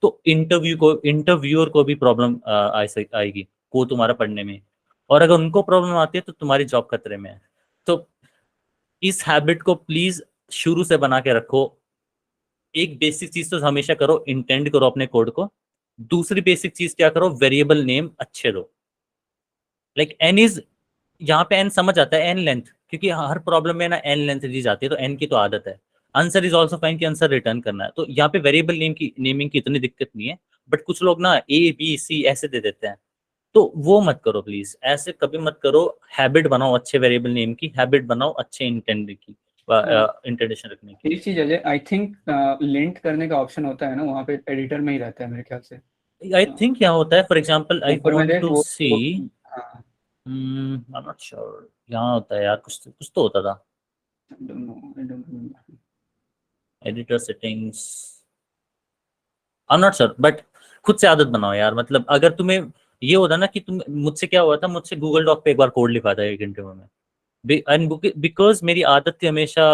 तो इंटरव्यूअर को भी प्रॉब्लम आएगी को तुम्हारा पढ़ने में. और अगर उनको प्रॉब्लम आती है तो तुम्हारी जॉब खतरे में है. तो इस हैबिट को प्लीज शुरू से बना के रखो. एक बेसिक चीज तो हमेशा करो, इंटेंड करो अपने कोड को। दूसरी बेसिक चीज क्या करो, वेरिएबल नेम अच्छे दो। लाइक एन इज, यहाँ पे एन समझ आता है, एन लेंथ, क्योंकि हर प्रॉब्लम में ना एन लेंथ दी जाती है, तो एन की तो आदत है। आंसर इज ऑल्सो फाइन कि आंसर रिटर्न करना है, तो यहाँ पे वेरिएबल नेम की नेमिंग की इतनी दिक्कत नहीं है। बट कुछ लोग ना ए बी सी ऐसे दे देते हैं, तो वो मत करो प्लीज, ऐसे कभी मत करो। हैबिट बनाओ अच्छे वेरिएबल नेम की, हैबिट बनाओ अच्छे इंटेंड की, इंटेंडेशन रखने की। एक चीज अजय, आई थिंक लिंट करने का ऑप्शन होता है ना वहाँ पे, एडिटर में ही रहता है मेरे ख्याल से। आई थिंक क्या होता है, फॉर एग्जांपल आई ऊपर में वांट देख टू वो सी, हाँ, आई एम नॉट श्योर, यहाँ होता है यार, कुछ तो होता था, I don't know. Editor settings, I am not sure, but खुद से आदत बनाओ यार। मतलब अगर तुम्हें ये होता ना कि तुम, मुझसे क्या हुआ था, मुझसे गूगल डॉक पे एक बार कोड लिखा था 1 घंटे में, बिकॉज मेरी आदत थी हमेशा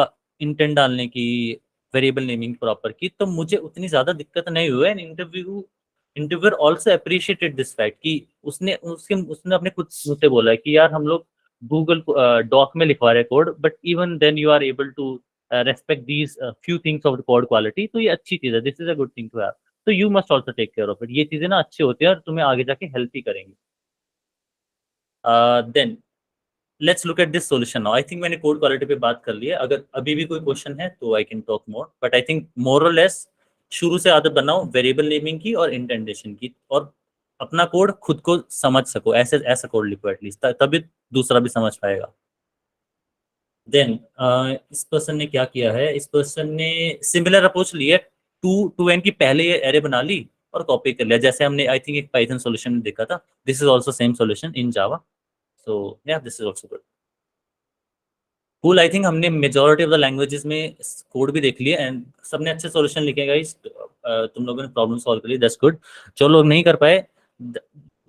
इंटेंट डालने की, वेरिएबल नेमिंग प्रॉपर की, तो मुझे उतनी ज्यादा दिक्कत नहीं हुई। And interviewer also appreciated this fact कि उसने अपने खुद मुझसे बोला है कि यार हम लोग गूगल डॉक में लिखवा रहे code, but even then you are able to respect these few things of the code quality, तो ये अच्छी चीज है, this is a good thing to have, तो you must also take care of it. ये चीजें ना अच्छी होती है और तुम्हें आगे जाके हेल्प ही करेंगी। Then let's look at this solution now. I think मैंने कोड क्वालिटी पे बात कर ली है, अगर अभी भी कोई क्वेश्चन है तो I can talk more, but I think more और लेस शुरू से आदत बनाओ वेरिएबल नेमिंग की और इंटेंडेशन की, और अपना कोड खुद को समझ सको, ऐसे ऐसा कोड लिखो एटलीस्ट, तभी दूसरा भी समझ पाएगा। देन इस पर्सन ने क्या किया है, इस पर्सन ने सिमिलर अप्रोच ली है, टू एन की पहले ये एरे बना ली और कॉपी कर लिया, जैसे हमने आई थिंक एक पाइथन सॉल्यूशन देखा था। This is also same solution in Java, so yeah this is also good, cool. I think हमने मेजोरिटी ऑफ द लैंग्वेजेस में कोड भी देख लिया एंड सबने अच्छे सॉल्यूशन लिखे गाइस, तुम लोगों ने प्रॉब्लम सॉल्व कर ली, दैट्स गुड। जो लोग नहीं कर पाए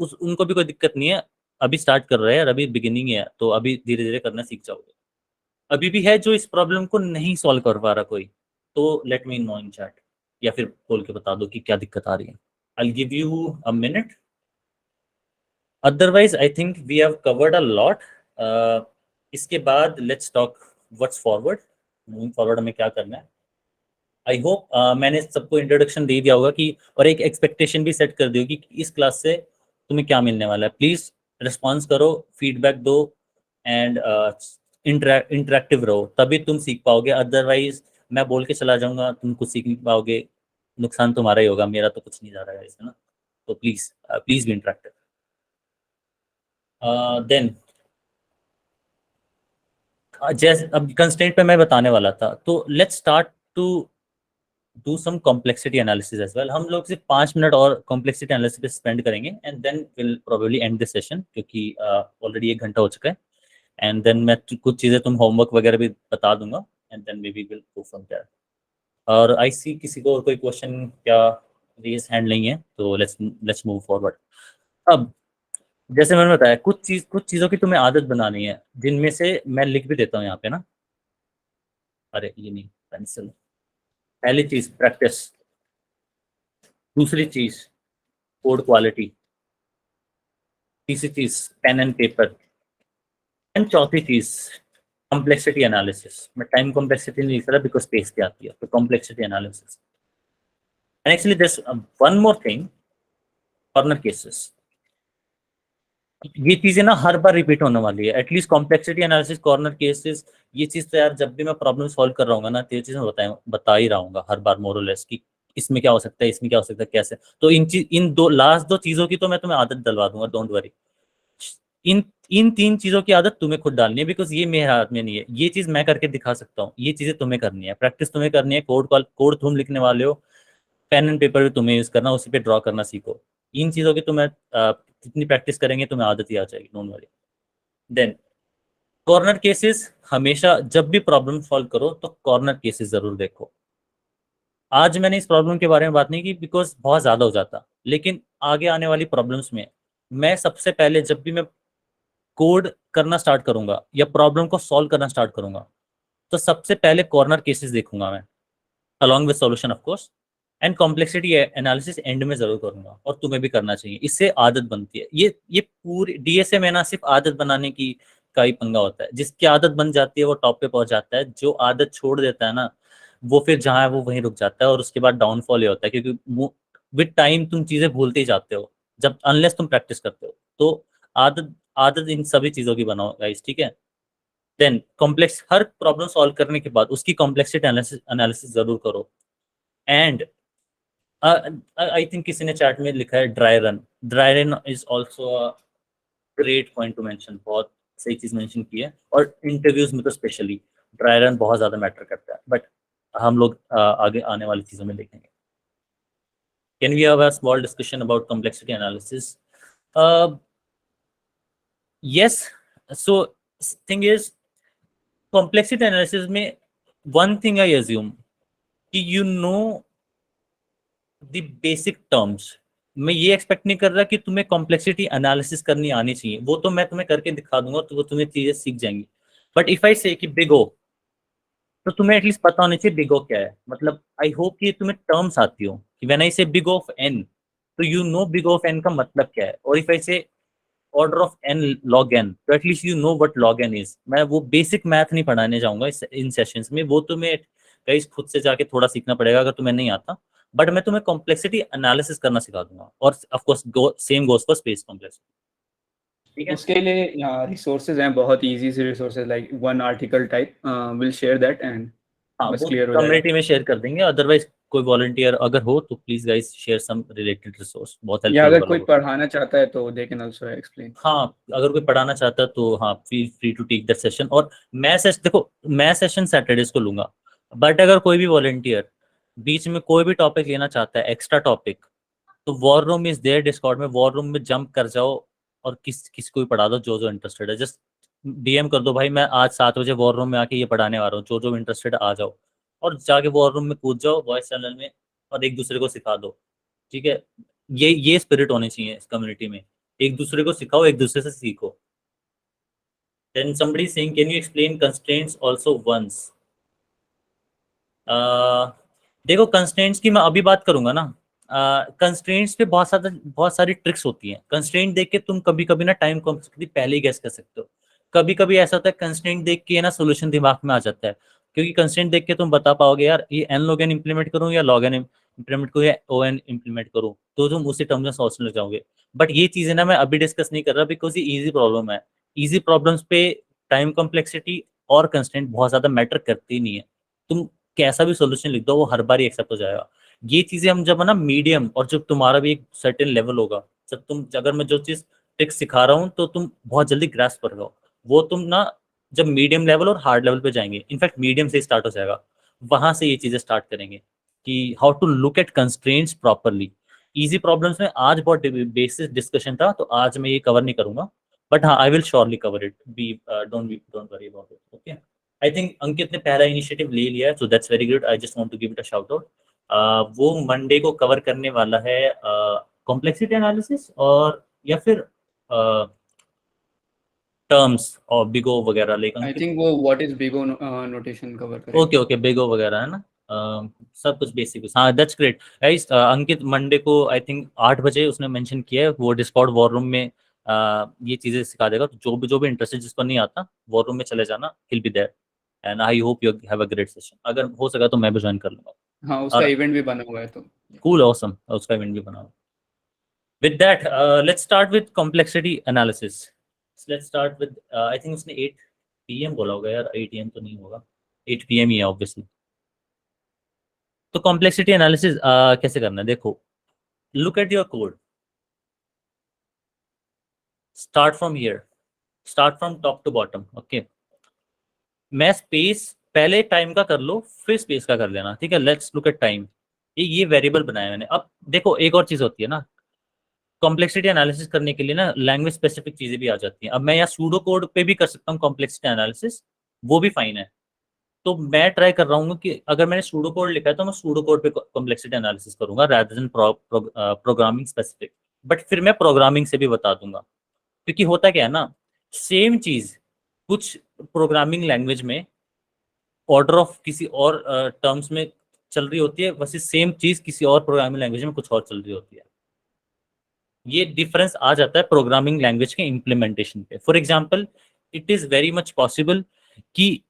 उनको भी कोई दिक्कत नहीं है, अभी स्टार्ट कर रहे हैं और अभी बिगिनिंग है, तो अभी धीरे धीरे करना सीख जाओगे। अभी भी है जो इस प्रॉब्लम को नहीं सॉल्व कर पा रहा कोई, तो लेट मी नो इन चैट, या फिर बोल के बता दो कि क्या दिक्कत आ रही है। I give you a minute, otherwise I think we have covered a lot. इसके बाद let's talk what's forward, moving forward हमें क्या करना है। आई होप मैंने सबको इंट्रोडक्शन दे दिया होगा कि, और एक एक्सपेक्टेशन भी सेट कर दी होगी कि इस क्लास से तुम्हें क्या मिलने वाला है। प्लीज रिस्पॉन्स करो, फीडबैक दो एंड इंटरेक्टिव रहो, तभी तुम सीख पाओगे। अदरवाइज मैं बोल के चला जाऊंगा, तुम कुछ सीख नहीं पाओगे, नुकसान तुम्हारा ही होगा, मेरा तो कुछ नहीं जा रहा है इसमें ना। तो please please be interactive. Then जैसे अब कंस्ट्रेंट पे मैं बताने वाला था, तो let's start to do some complexity analysis as well. हम लोग सिर्फ 5 मिनट और कॉम्प्लेक्सिटी एनालिसिस पे स्पेंड करेंगे and then will probably end this session, क्योंकि ऑलरेडी 1 घंटा हो चुका है। एंड देन मैं कुछ चीज़ें तुम होमवर्क वगैरह भी बता दूंगा and then maybe will go from there. और आई सी किसी को और कोई क्वेश्चन क्या रेज हैंड नहीं है, तो लेट्स मूव फॉरवर्ड। अब जैसे मैंने बताया, कुछ चीज़ों की तुम्हें आदत बनानी है, जिनमें से मैं लिख भी देता हूँ यहाँ पे ना, अरे ये नहीं, पेंसिल। पहली चीज प्रैक्टिस, दूसरी चीज कोड क्वालिटी, तीसरी चीज पेन एंड पेपर, एंड चौथी चीज कॉम्प्लेक्सिटी एनालिसिस। मैं टाइम कॉम्प्लेक्सिटी नहीं लिख रहा बिकॉज स्पेस की आती है, तो complexity analysis. And actually this one more thing, corner cases. ये चीजें ना हर बार रिपीट होने वाली है, at least complexity analysis, corner cases, ये चीज तो यार जब भी मैं प्रॉब्लम सॉल्व कर रहा हूँ ना, तो ये चीजें बता ही रहा हूँ हर बार मोरलेस कि इसमें क्या हो सकता है, इसमें क्या हो सकता है, कैसे। तो इन दो लास्ट 2 चीजों की तो मैं तुम्हें आदत डलवा दूंगा, डोंट वरी। इन 3 चीजों की आदत तुम्हें खुद डालनी है, बिकॉज ये मेरे हाथ में नहीं है, ये चीज मैं करके दिखा सकता हूँ, ये चीजें तुम्हें करनी है, प्रैक्टिस तुम्हें करनी है। कोड तुम लिखने वाले हो, पेन एंड पेपर भी तुम्हें यूज करना, उसी पे ड्रॉ करना सीखो। इन चीजों की तुम्हें जितनी प्रैक्टिस करेंगे तुम्हें आदत ही आ जाएगी, don't worry. Then corner cases, हमेशा जब भी प्रॉब्लम सॉल्व करो तो कॉर्नर केसेस जरूर देखो। आज मैंने इस प्रॉब्लम के बारे में बात नहीं की बिकॉज बहुत ज्यादा हो जाता, लेकिन आगे आने वाली प्रॉब्लम्स में मैं सबसे पहले जब भी मैं कोड करना स्टार्ट करूंगा या प्रॉब्लम को सॉल्व करना स्टार्ट करूंगा, तो सबसे पहले कॉर्नर केसेस देखूंगा मैं, along with solution of course. And complexity analysis and में जरूर करूंगा, और तुम्हें भी करना चाहिए, इससे आदत बनती है। ये पूरी डीएसए में ना सिर्फ आदत बनाने की का ही पंगा होता है, जिसकी आदत बन जाती है वो टॉप पे पहुंच जाता है, जो आदत छोड़ देता है ना वो फिर जहाँ है वो वहीं रुक जाता है और उसके बाद डाउनफॉल ये होता है, क्योंकि वो विद टाइम तुम चीजें भूलते ही जाते हो जब अनलेस तुम प्रैक्टिस करते हो। तो आदत आदत इन सभी चीजों की बनाओ गाइस, ठीक है। देन कॉम्प्लेक्स, हर प्रॉब्लम सॉल्व करने के बाद उसकी कॉम्प्लेक्सिटी एनालिसिस जरूर करो। एंड आई थिंक किसी ने चैट में लिखा है dry run is also a great point to mention, बहुत सही चीज मेंशन की है। और इंटरव्यूज में तो स्पेशली ड्राई रन बहुत ज्यादा मैटर करता है, बट हम लोग आगे आने वाली चीजों में देखेंगे। Can we have a small discussion about complexity analysis? Yes, so thing is complexity analysis में वन थिंग आई अज्यूम कि you know the basic terms. मैं ये एक्सपेक्ट नहीं कर रहा कि तुम्हें कॉम्प्लेक्सिटी एनालिसिस करनी आनी चाहिए, वो तो मैं तुम्हें करके दिखा दूंगा तो वो तुम्हें चीजें सीख जाएंगी। बट इफ आई से कि बिग ओ, तो तुम्हें एटलीस्ट पता होना चाहिए बिग ओ क्या है। मतलब आई होप कि तुम्हें टर्म्स आती हो कि when I say big of N, तो you know big of N का मतलब क्या है। और if I say order of N log N, तो at least you know what log N is. मैं वो बेसिक मैथ नहीं पढ़ाने जाऊंगा इन सेशंस में, वो तुम्हें गाइस खुद से जाके थोड़ा सीखना पड़ेगा अगर तुम्हें नहीं आता। बट मैं तुम्हें कॉम्प्लेक्सिटी एनालिसिस करना सिखा दूंगा, और of course same goes for space complexity, ठीक है। उसके लिए रिसोर्सेज हैं, बहुत इजी से resources, like one article type, will share that and हाँ, बस वो क्लियर हो जाएगा। कम्युनिटी में शेयर कर देंगे। अदरवाइज कोई वॉलंटियर अगर हो तो please guys share some related resource, बहुत या हेल्पफुल अगर होगा कोई लोगों को। पढ़ाना चाहता है तो दे कैन आल्सो एक्सप्लेन। हाँ, अगर कोई पढ़ाना चाहता है तो हाँ, feel free to take that session. और देखो मैं सेशन सैटरडेज को लूंगा, बट अगर कोई भी वॉलंटियर बीच में कोई भी टॉपिक लेना चाहता है, एक्स्ट्रा टॉपिक, तो war room is there Discord में, वॉर रूम में जंप कर जाओ और किसी को भी पढ़ा दो जो इंटरेस्टेड है। जस्ट डीएम कर दो, भाई मैं आज 7 बजे वॉर रूम में आके ये पढ़ाने वाला हूँ, जो इंटरेस्टेड आ जाओ। और जाके वॉर रूम में कूद जाओ वॉइस चैनल में और एक दूसरे को सिखा दो, ठीक है। ये स्पिरिट होनी चाहिए इस कम्युनिटी में, एक दूसरे को सिखाओ, एक दूसरे से सीखो। Then somebody is saying, can you explain constraints also once? देखो कंस्ट्रेंट्स की मैं अभी बात करूंगा ना। कंस्ट्रेंट्स पे बहुत सारी ट्रिक्स होती हैं। कंस्ट्रेंट देख के तुम कभी कभी ना टाइम कॉम्प्लेक्सिटी पहले ही गेस कर सकते हो। कभी कभी ऐसा होता है कंस्ट्रेंट देख के ना सोल्यूशन दिमाग में आ जाता है, क्योंकि कंस्ट्रेंट देख के तुम बता पाओगे यार ये एन लॉग एन इम्प्लीमेंट करूँ या लॉग एन इम्प्लीमेंट करूँ या ओ एन इम्प्लीमेंट करूँ, तो तुम उसी टर्म में सोचने लग जाओगे। बट ये चीजें ना मैं अभी डिस्कस नहीं कर रहा, बिकॉज ये ईजी प्रॉब्लम है। ईजी प्रॉब्लम्स पे टाइम कॉम्प्लेक्सिटी और कंस्ट्रेंट बहुत ज्यादा मैटर करती नहीं है। तुम कैसा भी सोल्यूशन लिख दो वो हर बार ही एक्सेप्ट हो जाएगा। ये चीजें हम जब है ना मीडियम, और जब तुम्हारा भी एक सर्टेन लेवल होगा, जब तुम अगर मैं जो चीज ट्रिक सिखा रहा हूँ तो तुम बहुत जल्दी ग्रास्प कर रहे वो तुम ना जब मीडियम लेवल और हार्ड लेवल पे जाएंगे, इनफैक्ट मीडियम से स्टार्ट हो जाएगा, वहां से ये चीजें स्टार्ट करेंगे कि how to look at constraints properly. Easy problems में आज बहुत बेसिक डिस्कशन था, तो आज मैं ये कवर नहीं करूंगा, बट हाँ I will surely cover it. Don't worry about it, okay. I think Ankit ने पहला इनिशिएटिव ले लिया है, so that's very good. I just want to give it a shout out. वो मंडे को कवर करने वाला है कॉम्प्लेक्सिटी एनालिसिस और या फिर टर्म्स और बिगो वगैरह। लेकिन आई थिंक वो what is big O notation cover करेंगे। ओके बिगो वगैरह है ना, सब कुछ बेसिक। हाँ that's great guys. Ankit Monday को आई थिंक 8 बजे उसने मेंशन किया है, वो डिस्कॉर्ड वॉर रूम में ये चीजें सिखा देगा। तो जो भी इंटरेस्टेड, जिसको नहीं आता वॉर रूम में चले जाना, will be there and I hope you have a great session. अगर हो सका तो मैं भी ज्वाइन कर लूंगा। हाँ, उसका इवेंट भी बना हुआ है तो कूल, ऑसम, उसका इवेंट भी बना हुआ। With that let's start with complexity analysis. Let's start with I think उसने 8 PM बोला होगा यार, 8 AM तो नहीं होगा, 8 PM ही है ऑब्वियसली। तो कॉम्प्लेक्सिटी एनालिसिस कैसे करना है, देखो look at your code, start from here, start from top to bottom, okay. मैं स्पेस पहले टाइम का कर लो, फिर स्पेस का कर लेना, ठीक है। Let's look at time. ये वेरिएबल बनाया मैंने। अब देखो एक और चीज होती है ना, कॉम्प्लेक्सिटी एनालिसिस करने के लिए ना लैंग्वेज स्पेसिफिक चीजें भी आ जाती हैं। अब मैं यहाँ सूडो कोड पे भी कर सकता हूँ कॉम्प्लेक्सिटी एनालिसिस, वो भी फाइन है। तो मैं ट्राई कर रहा हूँ कि अगर मैंने सूडो कोड लिखा है तो मैं सूडो कोड पे कॉम्प्लेक्सिटी एनालिसिस करूंगा rather than programming specific. But फिर मैं प्रोग्रामिंग से भी बता दूंगा, क्योंकि होता क्या है ना, सेम चीज कुछ प्रोग्रामिंग लैंग्वेज में ऑर्डर ऑफ किसी और टर्म्स में चल रही होती है, वैसे सेम चीज किसी और प्रोग्रामिंग लैंग्वेज में कुछ और चल रही होती है। ये डिफरेंस आ जाता है प्रोग्रामिंग लैंग्वेज के इम्प्लीमेंटेशन पे। For example, it is very much possible कि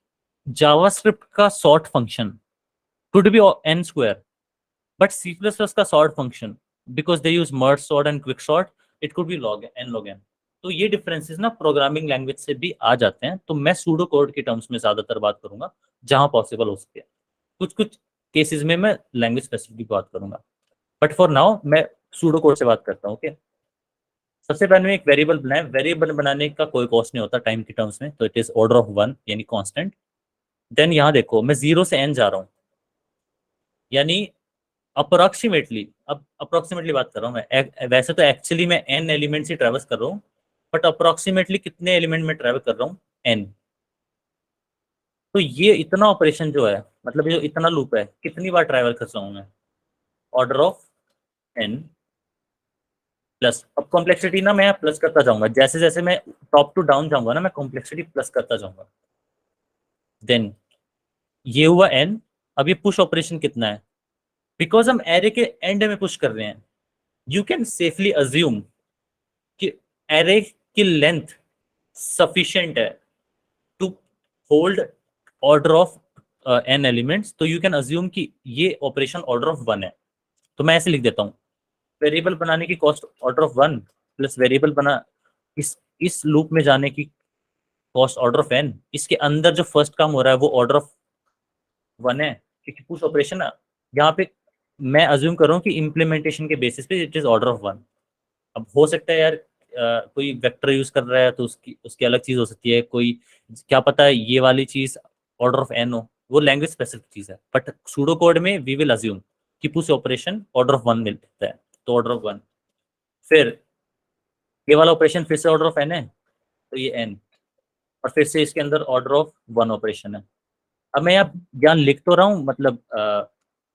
जावास्क्रिप्ट का sort function could be n square, but C++ का sort function, because they use merge sort and quick sort, it could be n log n. तो ये differences ना programming language से भी आ जाते हैं, तो मैं सूडो कोड के टर्म्स में ज्यादातर बात करूंगा जहां पॉसिबल हो सके। कुछ कुछ केसेस में मैं लैंग्वेज स्पेसिफिक बात करूंगा, बट फॉर नाउ मैं सूडो कोड से बात करता हूँ। ओके, सबसे पहले मैं एक वेरिएबल बनाए। वेरिएबल बनाने का कोई कॉस्ट नहीं होता टाइम के टर्म्स में, तो इट इज ऑर्डर ऑफ 1 यानी कांस्टेंट। देन यहाँ देखो मैं 0 से n जा रहा हूँ, यानी अप्रोक्सीमेटली, अब अप्रोक्सीमेटली बात कर रहा हूँ मैं, वैसे तो एक्चुअली मैं n एलिमेंट्स ही ट्रेवल्स कर रहा हूँ, बट अप्रोक्सीमेटली कितने एलिमेंट में ट्रेवल कर रहा हूँ, n। तो ये इतना ऑपरेशन जो है, मतलब ये जो इतना लूप है, कितनी बार ट्रेवल कर रहा हूँ मैं, ऑर्डर ऑफ n प्लस। अब कॉम्प्लेक्सिटी ना मैं प्लस करता जाऊंगा, जैसे जैसे मैं टॉप टू डाउन जाऊंगा ना, मैं कॉम्प्लेक्सिटी प्लस करता जाऊंगा। देन ये हुआ n। अब ये पुश ऑपरेशन कितना है, बिकॉज हम एरे के एंड में पुश कर रहे हैं, यू कैन सेफली अज्यूम कि एरे की लेंथ सफिशिएंट है to hold order of n elements, तो यू कैन अज्यूम कि ये ऑपरेशन ऑर्डर ऑफ 1 है। तो मैं ऐसे लिख देता हूँ, वेरिएबल बनाने की cost order of 1 plus variable बना इस लूप में जाने की कॉस्ट ऑर्डर ऑफ n। इसके अंदर जो फर्स्ट काम हो रहा है वो ऑर्डर ऑफ 1 है, क्योंकि पुश ऑपरेशन यहाँ पे मैं अज्यूम कर रहा हूँ कि इम्प्लीमेंटेशन के बेसिस पे इट इज ऑर्डर ऑफ 1। अब हो सकता है यार कोई वेक्टर यूज कर रहा है तो उसकी अलग चीज हो सकती है, कोई क्या पता है ये वाली चीज ऑर्डर ऑफ n हो, वो लैंग्वेज स्पेसिफिक चीज है। बट सूडो कोड में वी विल अज्यूम कि पुश ऑपरेशन ऑर्डर ऑफ 1 मिलता है, तो ऑर्डर ऑफ 1। फिर ये वाला ऑपरेशन फिर से ऑर्डर ऑफ n है, तो ये n, और फिर से इसके अंदर ऑर्डर ऑफ 1 ऑपरेशन है। अब मैं यहाँ लिख तो रहा हूँ, मतलब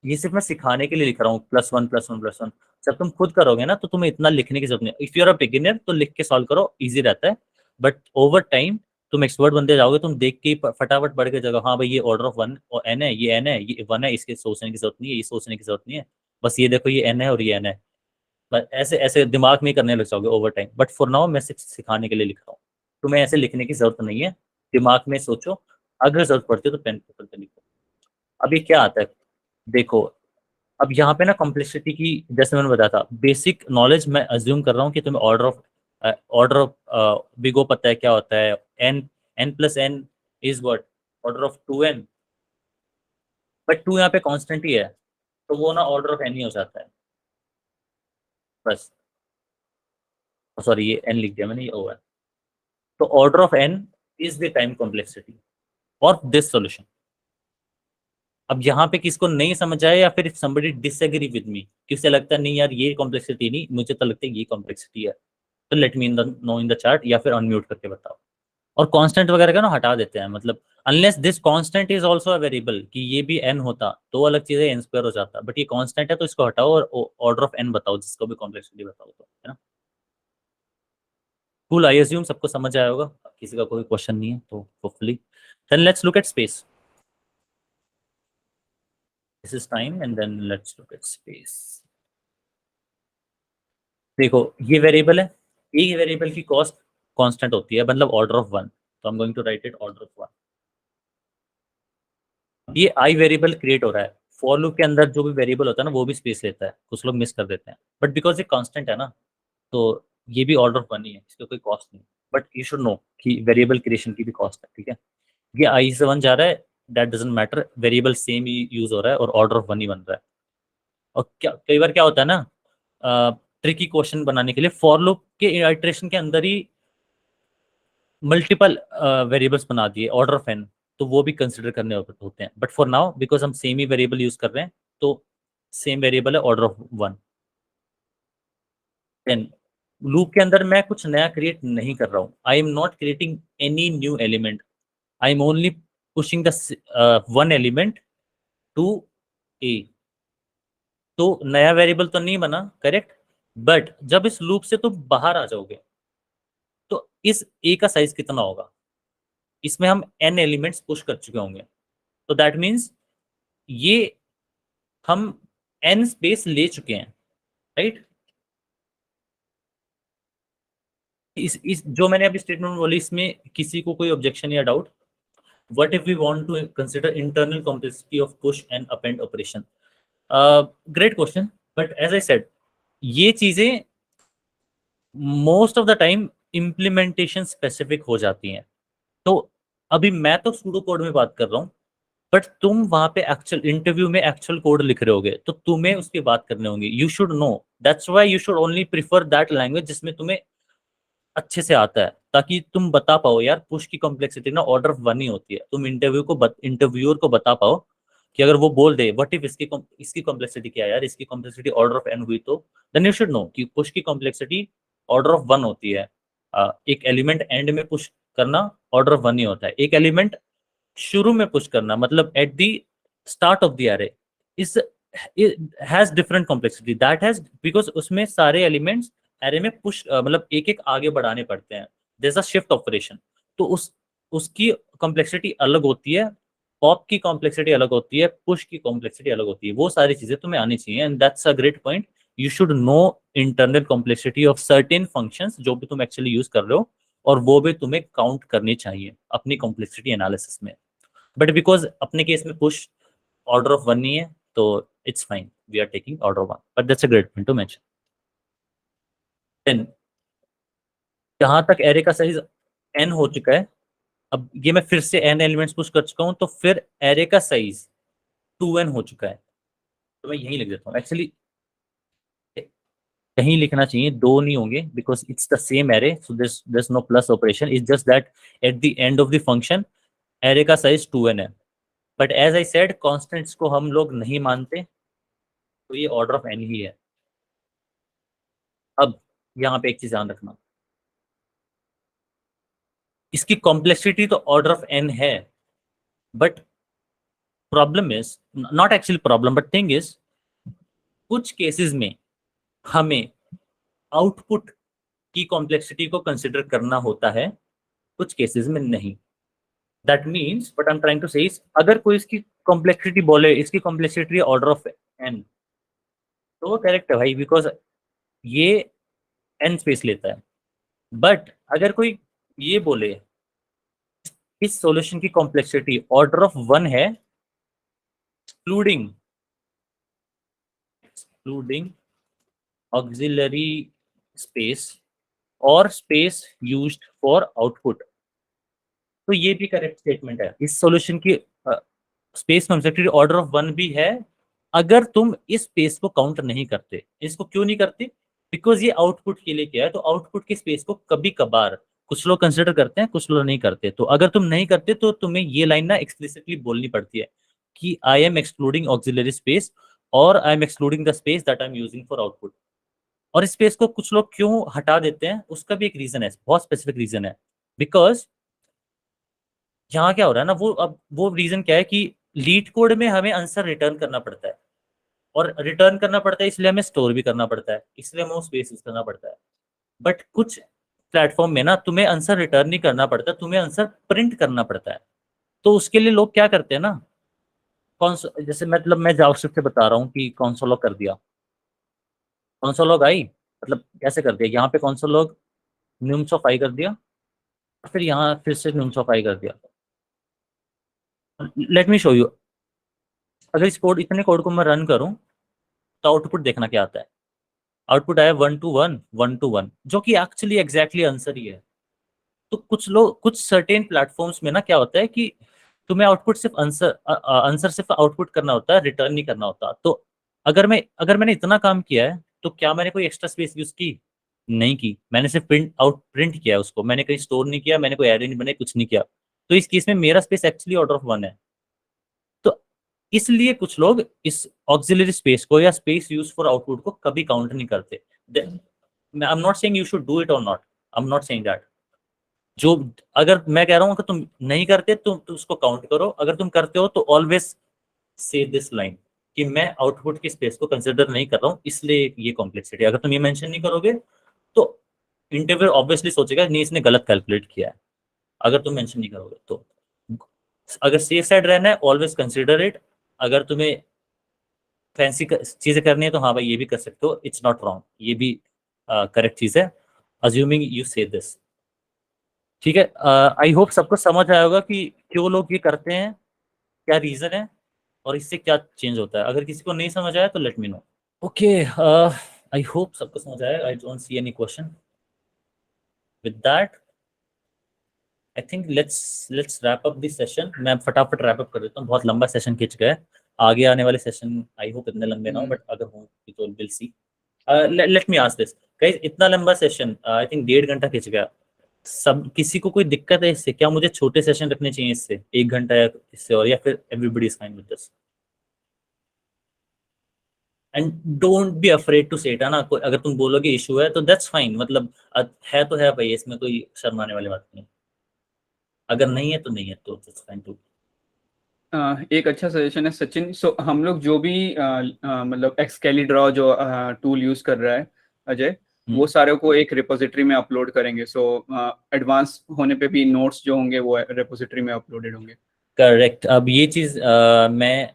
ये सिर्फ मैं सिखाने के लिए लिख रहा हूँ, +1 +1 +1। जब तुम खुद करोगे ना तो तुम्हें इतना लिखने की जरूरत नहीं। If you are a beginner तो लिख के सॉल्व करो, इजी रहता है, बट ओवर टाइम तुम एक्सपर्ट बनते जाओगे, तुम देख के फटाफट बढ़ के जाओगे, हाँ भाई ये ऑर्डर ऑफ 1 और n है, ये n है, ये 1 है, इसके सोचने की जरूरत नहीं है, ये सोचने की जरूरत नहीं है, बस ये देखो ये n है और ये n है। बस ऐसे ऐसे दिमाग में करने लग जाओगे over time. But for now मैं सिर्फ सिखाने के लिए लिख रहा हूँ, तुम्हें ऐसे लिखने की जरूरत नहीं है, दिमाग में सोचो, अगर जरूरत पड़ती है तो पेन पेपर पे लिखो। अभी क्या आता है देखो, अब यहाँ पे ना कॉम्प्लेक्सिटी की, जैसे मैंने बताया था, बेसिक नॉलेज मैं अज्यूम कर रहा हूँ कि तुम्हें ऑर्डर ऑफ बिगो पता है क्या होता है, n plus n is what, order of 2n, but 2 यहाँ पे कांस्टेंट ही है, तो वो ना ऑर्डर ऑफ n ही हो जाता है बस। सॉरी ये n लिख दिया मैंने, ये o है। तो order of n is the time complexity और दिस सॉल्यूशन। अब यहाँ पे किसको नहीं समझ आया, या फिर somebody disagree with me, किससे लगता है नहीं यार ये कॉम्प्लेक्सिटी नहीं, मुझे तो लगता है ये कॉम्प्लेक्सिटी है, तो late me no in the chat, या फिर अनम्यूट करके बताओ। और कांस्टेंट वगैरह का ना हटा देते हैं, मतलब unless this constant is also a variable, कि ये भी n होता तो अलग चीज है, n² हो जाता, बट ये कांस्टेंट है तो इसको हटाओ और ऑर्डर ऑफ n बताओ, जिसको भी कॉम्प्लेक्सिटी बताओ, तो है ना। कूल, आई अज्यूम सबको समझ आया होगा, किसी का कोई क्वेश्चन नहीं है तो hopefully. Then let's look at space. This is time and then let's look at space. देखो ये वेरिएबल है, एक वेरिएबल की कॉस्ट कांस्टेंट होती है, मतलब ऑर्डर ऑफ 1, तो I am going to write it order of 1। ये आई वेरिएबल क्रिएट हो रहा है, फॉर लूप के अंदर जो भी वेरिएबल होता है ना वो भी स्पेस लेता है, कुछ लोग मिस कर देते हैं, बट बिकॉज ये कांस्टेंट है ना, तो ये भी ऑर्डर ऑफ 1 ही है, इसका कोई कॉस्ट नहीं। बट यू शुड नो कि वेरिएबल क्रिएशन की भी कॉस्ट है, ठीक है। ये आई से 1 जा रहा है, that doesn't matter, variable same he use हो रहा है और ऑर्डर ऑफ 1 ही बन रहा है। और क्या कई बार क्या होता है ना, ट्रिकी क्वेश्चन बनाने के लिए फॉर लूप के इटरेशन के अंदर ही मल्टीपल वेरिएबल्स बना दिए ऑर्डर ऑफ n, तो वो भी कंसिडर करने होते हैं। बट फॉर नाउ बिकॉज हम सेम ही वेरिएबल यूज कर रहे हैं, तो सेम वेरिएबल है ऑर्डर ऑफ 1। देन लूप के अंदर मैं कुछ नया क्रिएट नहीं कर रहा हूँ, I am not creating any new element, I am only pushing the 1 element to a। तो नया वेरिएबल तो नहीं बना, करेक्ट, बट जब इस लूप से तुम बाहर आ जाओगे तो इस a का साइज कितना होगा, इसमें हम n एलिमेंट्स पुश कर चुके होंगे, तो दैट मीन्स ये हम n स्पेस ले चुके हैं, राइट। इस जो मैंने अभी स्टेटमेंट बोली, इसमें किसी को कोई ऑब्जेक्शन या doubt. what if we want to consider internal complexity of push and append operation? Great question, but as I said, ये चीजें most of the time implementation specific हो जाती हैं। तो अभी मैं तो सूडो कोड में बात कर रहा हूँ, बट तुम वहां पे एक्चुअल इंटरव्यू में एक्चुअल कोड लिख रहे होगे, तो तुम्हें उसकी बात करने होंगे। You should no, that's why you should only prefer that language जिसमें तुम्हें अच्छे से आता है, ताकि तुम बता पाओ यार पुश की कॉम्प्लेक्सिटी ना ऑर्डर ऑफ 1 ही होती है। तुम इंटरव्यूअर को बता पाओ कि अगर वो बोल दे व्हाट इफ इसकी कॉम्प्लेक्सिटी क्या है यार, इसकी कॉम्प्लेक्सिटी ऑर्डर ऑफ n हुई, तो देन यू शुड नो कि पुश की कॉम्प्लेक्सिटी ऑर्डर ऑफ 1 होती है। एक एलिमेंट एंड में पुश करना ऑर्डर ऑफ 1 ही होता है। एक एलिमेंट शुरू में पुश करना मतलब at the start of the array is has different complexity, that has because उसमें सारे एलिमेंट्स अरे में पुश मतलब एक एक आगे बढ़ाने पड़ते हैं, there is a shift operation, तो उसकी कॉम्प्लेक्सिटी अलग होती है, पॉप की कॉम्प्लेक्सिटी अलग होती है, पुश की कॉम्प्लेक्सिटी अलग होती है। वो सारी चीजें तुम्हें आनी चाहिए, and that's a great point. You should no internal complexity of certain functions जो भी तुम एक्चुअली यूज कर रहे हो, और वो भी तुम्हें काउंट करनी चाहिए अपनी कॉम्प्लेक्सिटी एनालिसिस में। बट बिकॉज अपने केस में पुश ऑर्डर ऑफ 1 नहीं है, तो it's fine, we are taking order of 1, but that's a great point to mention. Then जहां तक एरे का साइज n हो चुका है, अब ये मैं फिर से n एलिमेंट्स पुश कर चुका हूं, तो फिर एरे का साइज 2n हो चुका है। तो मैं यही लिख देता हूँ, एक्चुअली कहीं लिखना चाहिए, 2 नहीं होंगे because it's the same array, so this no plus operation, it's just that at the end of the function array का साइज 2n है। But as I said constants को हम लोग नहीं मानते, तो ये ऑर्डर ऑफ n ही है। अब यहाँ पे एक चीज ध्यान रखना, इसकी कॉम्प्लेक्सिटी तो ऑर्डर ऑफ n है, but problem is not actually problem, but thing is कुछ केसेस में हमें आउटपुट की कॉम्प्लेक्सिटी को कंसिडर करना होता है, कुछ केसेस में नहीं। That means what I am trying to say is, अगर कोई इसकी कॉम्प्लेक्सिटी बोले इसकी कॉम्प्लेक्सिटी ऑर्डर ऑफ n, तो वो करेक्ट है भाई, बिकॉज ये n स्पेस लेता है। बट अगर कोई ये बोले इस सॉल्यूशन की कॉम्प्लेक्सिटी ऑर्डर ऑफ 1 है, एक्सक्लूडिंग ऑक्सिलरी स्पेस और स्पेस यूज्ड फॉर आउटपुट, तो ये भी करेक्ट स्टेटमेंट है। इस सॉल्यूशन की स्पेस कॉम्प्लेक्सिटी ऑर्डर ऑफ 1 भी है, अगर तुम इस स्पेस को काउंट नहीं करते। इसको क्यों नहीं करते? बिकॉज ये आउटपुट के लिए क्या है, तो आउटपुट की स्पेस को कभी कभार कुछ लोग कंसिडर करते हैं, कुछ लोग नहीं करते। तो अगर तुम नहीं करते तो तुम्हें ये लाइन ना एक्सप्लिसिटली बोलनी पड़ती है कि I am excluding auxiliary space और I am excluding the space that I am using for output. और स्पेस को कुछ लोग क्यों हटा देते हैं, उसका भी एक रीजन है, बहुत स्पेसिफिक रीजन है। बिकॉज यहाँ क्या हो रहा है ना, वो रीजन क्या है कि लीड कोड में हमें आंसर रिटर्न करना पड़ता है, और रिटर्न करना पड़ता है इसलिए हमें स्टोर भी करना पड़ता है, इसलिए हमें स्पेस यूज करना पड़ता है। बट कुछ प्लेटफॉर्म में ना तुम्हें आंसर रिटर्न नहीं करना पड़ता, तुम्हें आंसर प्रिंट करना पड़ता है। तो उसके लिए लोग क्या करते हैं ना, जैसे मतलब मैं जावास्क्रिप्ट से बता रहा हूँ कि कॉन्सोल लॉग कर दिया, कॉन्सोल लॉग आई मतलब कैसे कर दिया, यहाँ पे कॉन्सोल लॉग न्यूम्स ऑफ आई कर दिया, फिर यहाँ फिर से न्यूम्स ऑफ आई कर दिया। लेट मी शो यू, अगर इस कोड इतने कोड को मैं रन करूं तो आउटपुट देखना क्या आता है। आउटपुट आया 1 to 1 1 to 1, जो कि एक्चुअली एग्जैक्टली आंसर ही है। तो कुछ सर्टेन प्लेटफॉर्म्स में ना क्या होता है कि तुम्हें आउटपुट सिर्फ आंसर सिर्फ आउटपुट करना होता है, रिटर्न नहीं करना होता। तो अगर मैंने इतना काम किया है, तो क्या मैंने कोई एक्स्ट्रा स्पेस यूज की? नहीं की, मैंने सिर्फ प्रिंट किया उसको, मैंने कहीं स्टोर नहीं किया, मैंने कोई एरे नहीं बनाई, कुछ नहीं किया। तो इस केस में मेरा स्पेस एक्चुअली ऑर्डर ऑफ 1 है। तो इसलिए कुछ लोग इस ऑक्सिलरी स्पेस को या स्पेस यूज फॉर आउटपुट को कभी काउंट नहीं करते। I am not saying you should do it और not, I am not saying that. जो अगर मैं कह रहा हूँ कि तुम नहीं करते तो उसको काउंट करो, अगर तुम करते हो तो ऑलवेज से दिस लाइन कि मैं आउटपुट की स्पेस को कंसिडर नहीं कर रहा हूँ, इसलिए ये कॉम्प्लेक्सिटी। अगर तुम ये मेंशन नहीं करोगे तो इंटरव्यूअर ऑब्वियसली सोचेगा नहीं इसने गलत कैलकुलेट किया है, अगर तुम मेंशन नहीं करोगे तो। अगर सेफ साइड रहना है ऑलवेज कंसिडर इट, अगर तुम्हें फैंसी चीजें करनी है तो हाँ भाई ये भी कर सकते हो, इट्स नॉट रॉन्ग, ये भी करेक्ट चीज है, अज्यूमिंग यू से दिस। ठीक है, आई होप सबको समझ आया होगा कि क्यों लोग ये करते हैं, क्या रीजन है और इससे क्या चेंज होता है। अगर किसी को नहीं समझ आया तो late me no. Okay, I hope सबको समझ आया। I don't see any question. With that I think let's wrap up this session. मैं फटाफट रैप अप कर देता हूँ, बहुत लंबा सेशन खिंच गया है। आगे आने वाले सेशन आई होप इतने लंबे ना हो, बट अगर हो तो will see. Let me ask this guys, इतना लंबा सेशन आई थिंक 1.5 घंटा खिंच गया। सब किसी को कोई दिक्कत है इससे? क्या मुझे छोटे सेशन रखने चाहिए इससे 1 घंटा या इससे, और या फिर everybody is fine with this? And don't be afraid to say it, है ना। अगर तुम बोलोगे इशू है तो दैट्स फाइन, मतलब है तो है भाई, इसमें कोई शर्माने वाली बात नहीं। अगर नहीं है तो नहीं है, तो दैट्स फाइन टू। एक अच्छा सजेशन है सचिन। सो हम लोग जो भी मतलब एक्सकेलीड्रॉ जो टूल यूज कर रहा है अजय, वो सारे को एक रिपोजिटरी में अपलोड करेंगे। सो एडवांस होने पे भी नोट्स जो होंगे वो रिपोजिटरी में अपलोडेड होंगे। करेक्ट। अब ये चीज मैं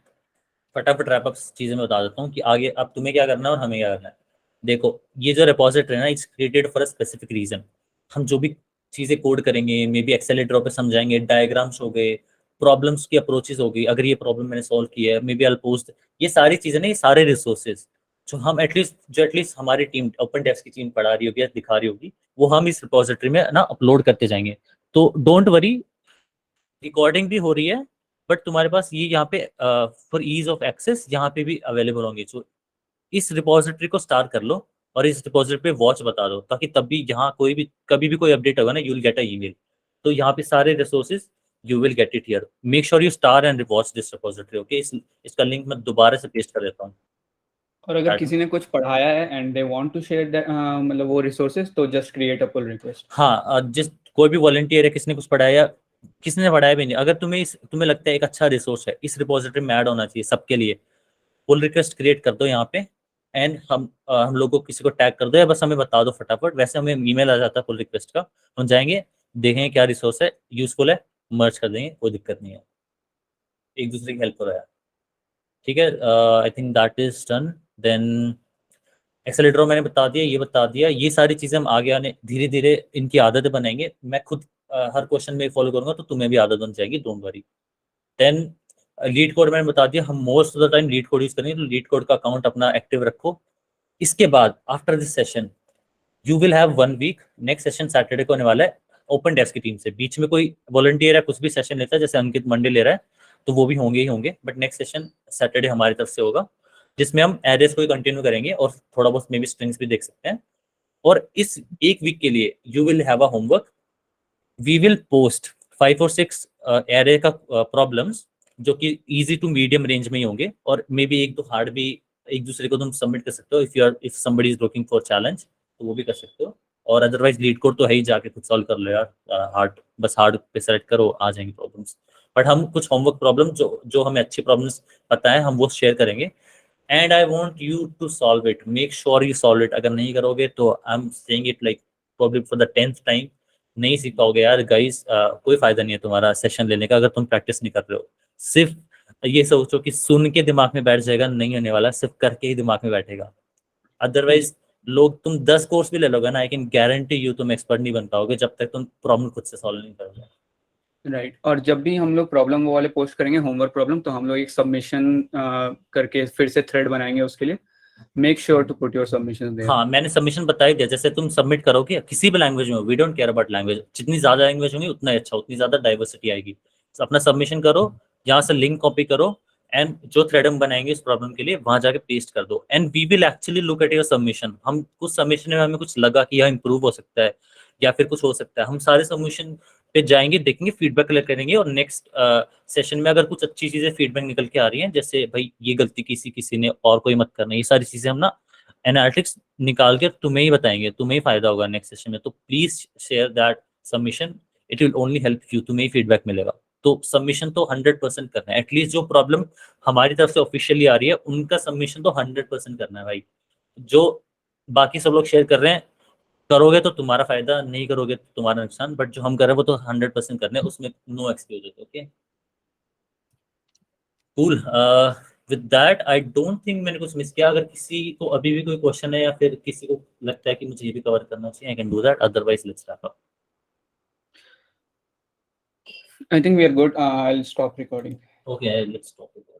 फटाफट रैप अप चीजें में बता देता हूँ कि आगे अब तुम्हें क्या करना है और हमें क्या करना है। देखो, ये जो रिपोजिटरी है ना, it's created for a specific reason. हम जो भी चीजें कोड करेंगे, मे बी एक्सेलेटर पे समझाएंगे, डायग्राम्स हो गए, प्रॉब्लम्स की अप्रोचेस हो गई, अगर ये प्रॉब्लम मैंने सॉल्व किया है, मे बी आई पोस्ट, ये सारी चीजें ना, ये सारे रिसोर्सेज जो हम एटलीस्ट हमारी टीम ओपन डेस्क की टीम पढ़ा रही होगी या दिखा रही होगी, वो हम इस रिपोजिटरी में ना अपलोड करते जाएंगे। तो डोंट वरी, रिकॉर्डिंग भी हो रही है, बट तुम्हारे पास ये यहाँ पे फॉर ईज ऑफ एक्सेस यहाँ पे भी अवेलेबल होंगे। तो इस रिपोजिटरी को स्टार्ट कर लो और इस रिपोजिटरी पे वॉच बता दो, ताकि तब भी यहाँ कोई भी कभी भी कोई अपडेट होगा ना, you will get a email. तो यहाँ पे सारे resources you will get it here. Make sure you star and watch this repository. Okay, इसका लिंक मैं दोबारा से पेस्ट कर देता हूँ। और अगर किसी ने कुछ पढ़ाया है and they want to share मतलब वो रिसोर्सेज, तो just create a pull request. हाँ, जिस कोई भी वॉलंटियर है, किसने कुछ पढ़ाया, किसने पढ़ाया भी नहीं, अगर तुम्हें लगता है एक अच्छा रिसोर्स है, इस रिपोजिटरी में ऐड होना चाहिए सबके लिए, पुल रिक्वेस्ट क्रिएट कर दो यहाँ पे। एंड हम लोग को किसी को टैग कर दो या बस हमें बता दो फटाफट। वैसे हमें ईमेल आ जाता है पुल रिक्वेस्ट का, हम जाएंगे, देखेंगे क्या रिसोर्स है, यूजफुल है, मर्ज कर देंगे, कोई दिक्कत नहीं है। एक दूसरे की हेल्प हो रहा है। ठीक है, I think that is done. Then accelerator मैंने बता दिया, ये बता दिया, ये सारी चीजें हम आगे आने धीरे धीरे इनकी आदतें बनाएंगे। मैं खुद हर क्वेश्चन में फॉलो करूंगा, तो तुम्हें भी आदत बन जाएगी, don't worry. Then LeetCode मैंने बता दिया, हम most of the time LeetCode use करेंगे, तो लीड कोड का अकाउंट अपना एक्टिव रखो। इसके बाद after this session you will have 1 week. Next session Saturday को होने वाला है ओपन डेस्क की टीम से। बीच में कोई वॉलंटियर या कुछ भी सेशन लेता है, जैसे अंकित मंडे ले रहा है, तो वो भी होंगे ही होंगे, बट नेक्स्ट सेशन सैटरडे हमारी तरफ से होगा, जिसमें हम एरेस को कंटिन्यू करेंगे और थोड़ा बहुत मे बी स्ट्रिंग्स भी देख सकते हैं। और इस 1 वीक के लिए you will have a homework. We will post 5 और 6 एरे का प्रॉब्लम्स, जो कि इजी टू मीडियम रेंज में ही होंगे, और मे बी 1-2 हार्ड भी एक दूसरे को तुम सबमिट कर सकते हो। If somebody is looking for challenge, तो वो भी कर सकते हो। और अदरवाइज लीड कोड तो है ही, जाके खुद सॉल्व कर लो यार। हार्ड बस हार्ड पे सेलेक्ट करो, आ जाएंगी प्रॉब्लम्स। बट हम कुछ होमवर्क प्रॉब्लम जो हमें अच्छी प्रॉब्लम्स पता है, हम वो शेयर करेंगे। And I want you to solve it, make sure you solve it. अगर नहीं करोगे तो I am saying it like problem for the 10th time, नहीं सीख पाओगे यार गाइस। कोई फायदा नहीं है तुम्हारा सेशन लेने का, अगर तुम प्रैक्टिस नहीं कर रहे हो। सिर्फ ये सोचो कि सुन के दिमाग में बैठ जाएगा, नहीं होने वाला, सिर्फ करके ही दिमाग में बैठेगा। अदरवाइज लोग, तुम 10 कोर्स भी ले लोगे ना, आई कैन गारंटी यू तुम एक्सपर्ट नहीं बन पाओगे जब तक तुम प्रॉब्लम खुद से सॉल्व नहीं करोगे। राइट। और जब भी हम लोग प्रॉब्लम वो वाले पोस्ट करेंगे होमवर्क प्रॉब्लम, तो हम लोग एक सबमिशन करके फिर से थ्रेड बनाएंगे उसके लिए। Make sure to put your submission there. हाँ, मैंने सबमिशन बता ही दिया। जैसे तुम सबमिट करोगे किसी भी लैंग्वेज में, we don't care about language, जितनी ज्यादा लैंग्वेज होंगी उतना अच्छा, उतनी ज्यादा डाइवर्सिटी आएगी। तो अपना सबमिशन करो, यहाँ से लिंक कॉपी करो, एंड जो थ्रेड हम बनाएंगे इस प्रॉब्लम के लिए, वहां जाके पेस्ट कर दो। And we will actually look at your submission. हम कुछ सबमिशन में हमें कुछ लगा कि यह इंप्रूव हो सकता है या फिर कुछ हो सकता है, हम सारे सबमिशन पे जाएंगे, देखेंगे, फीडबैक कलेक्ट करेंगे, और नेक्स्ट सेशन में अगर कुछ अच्छी चीजें फीडबैक निकल के आ रही हैं, जैसे भाई ये गलती किसी ने और कोई मत करना, ये सारी चीजें हम ना एनालिटिक्स निकाल के तुम्हें ही बताएंगे, तुम्हें ही फायदा होगा नेक्स्ट सेशन में। तो please share that submission, it will only help you, तुम्हें ही फीडबैक मिलेगा। तो सबमिशन तो 100% करना है। एटलीस्ट जो प्रॉब्लम हमारी तरफ से ऑफिशियली आ रही है, उनका सबमिशन तो 100% करना है भाई। जो बाकी सब लोग शेयर कर रहे हैं, करोगे तो तुम्हारा फायदा, नहीं करोगे तो तुम्हारा नुकसान, बट जो हम कर रहे हैं वो तो 100% करना है, उसमें no excuse. Okay, cool. With that I don't think मैंने कुछ मिस किया। अगर किसी को अभी भी कोई क्वेश्चन है या फिर किसी को लगता है कि मुझे ये भी कवर करना चाहिए, I can do that, otherwise let's wrap up. I think we are good. I'll stop recording. Okay, let's stop it.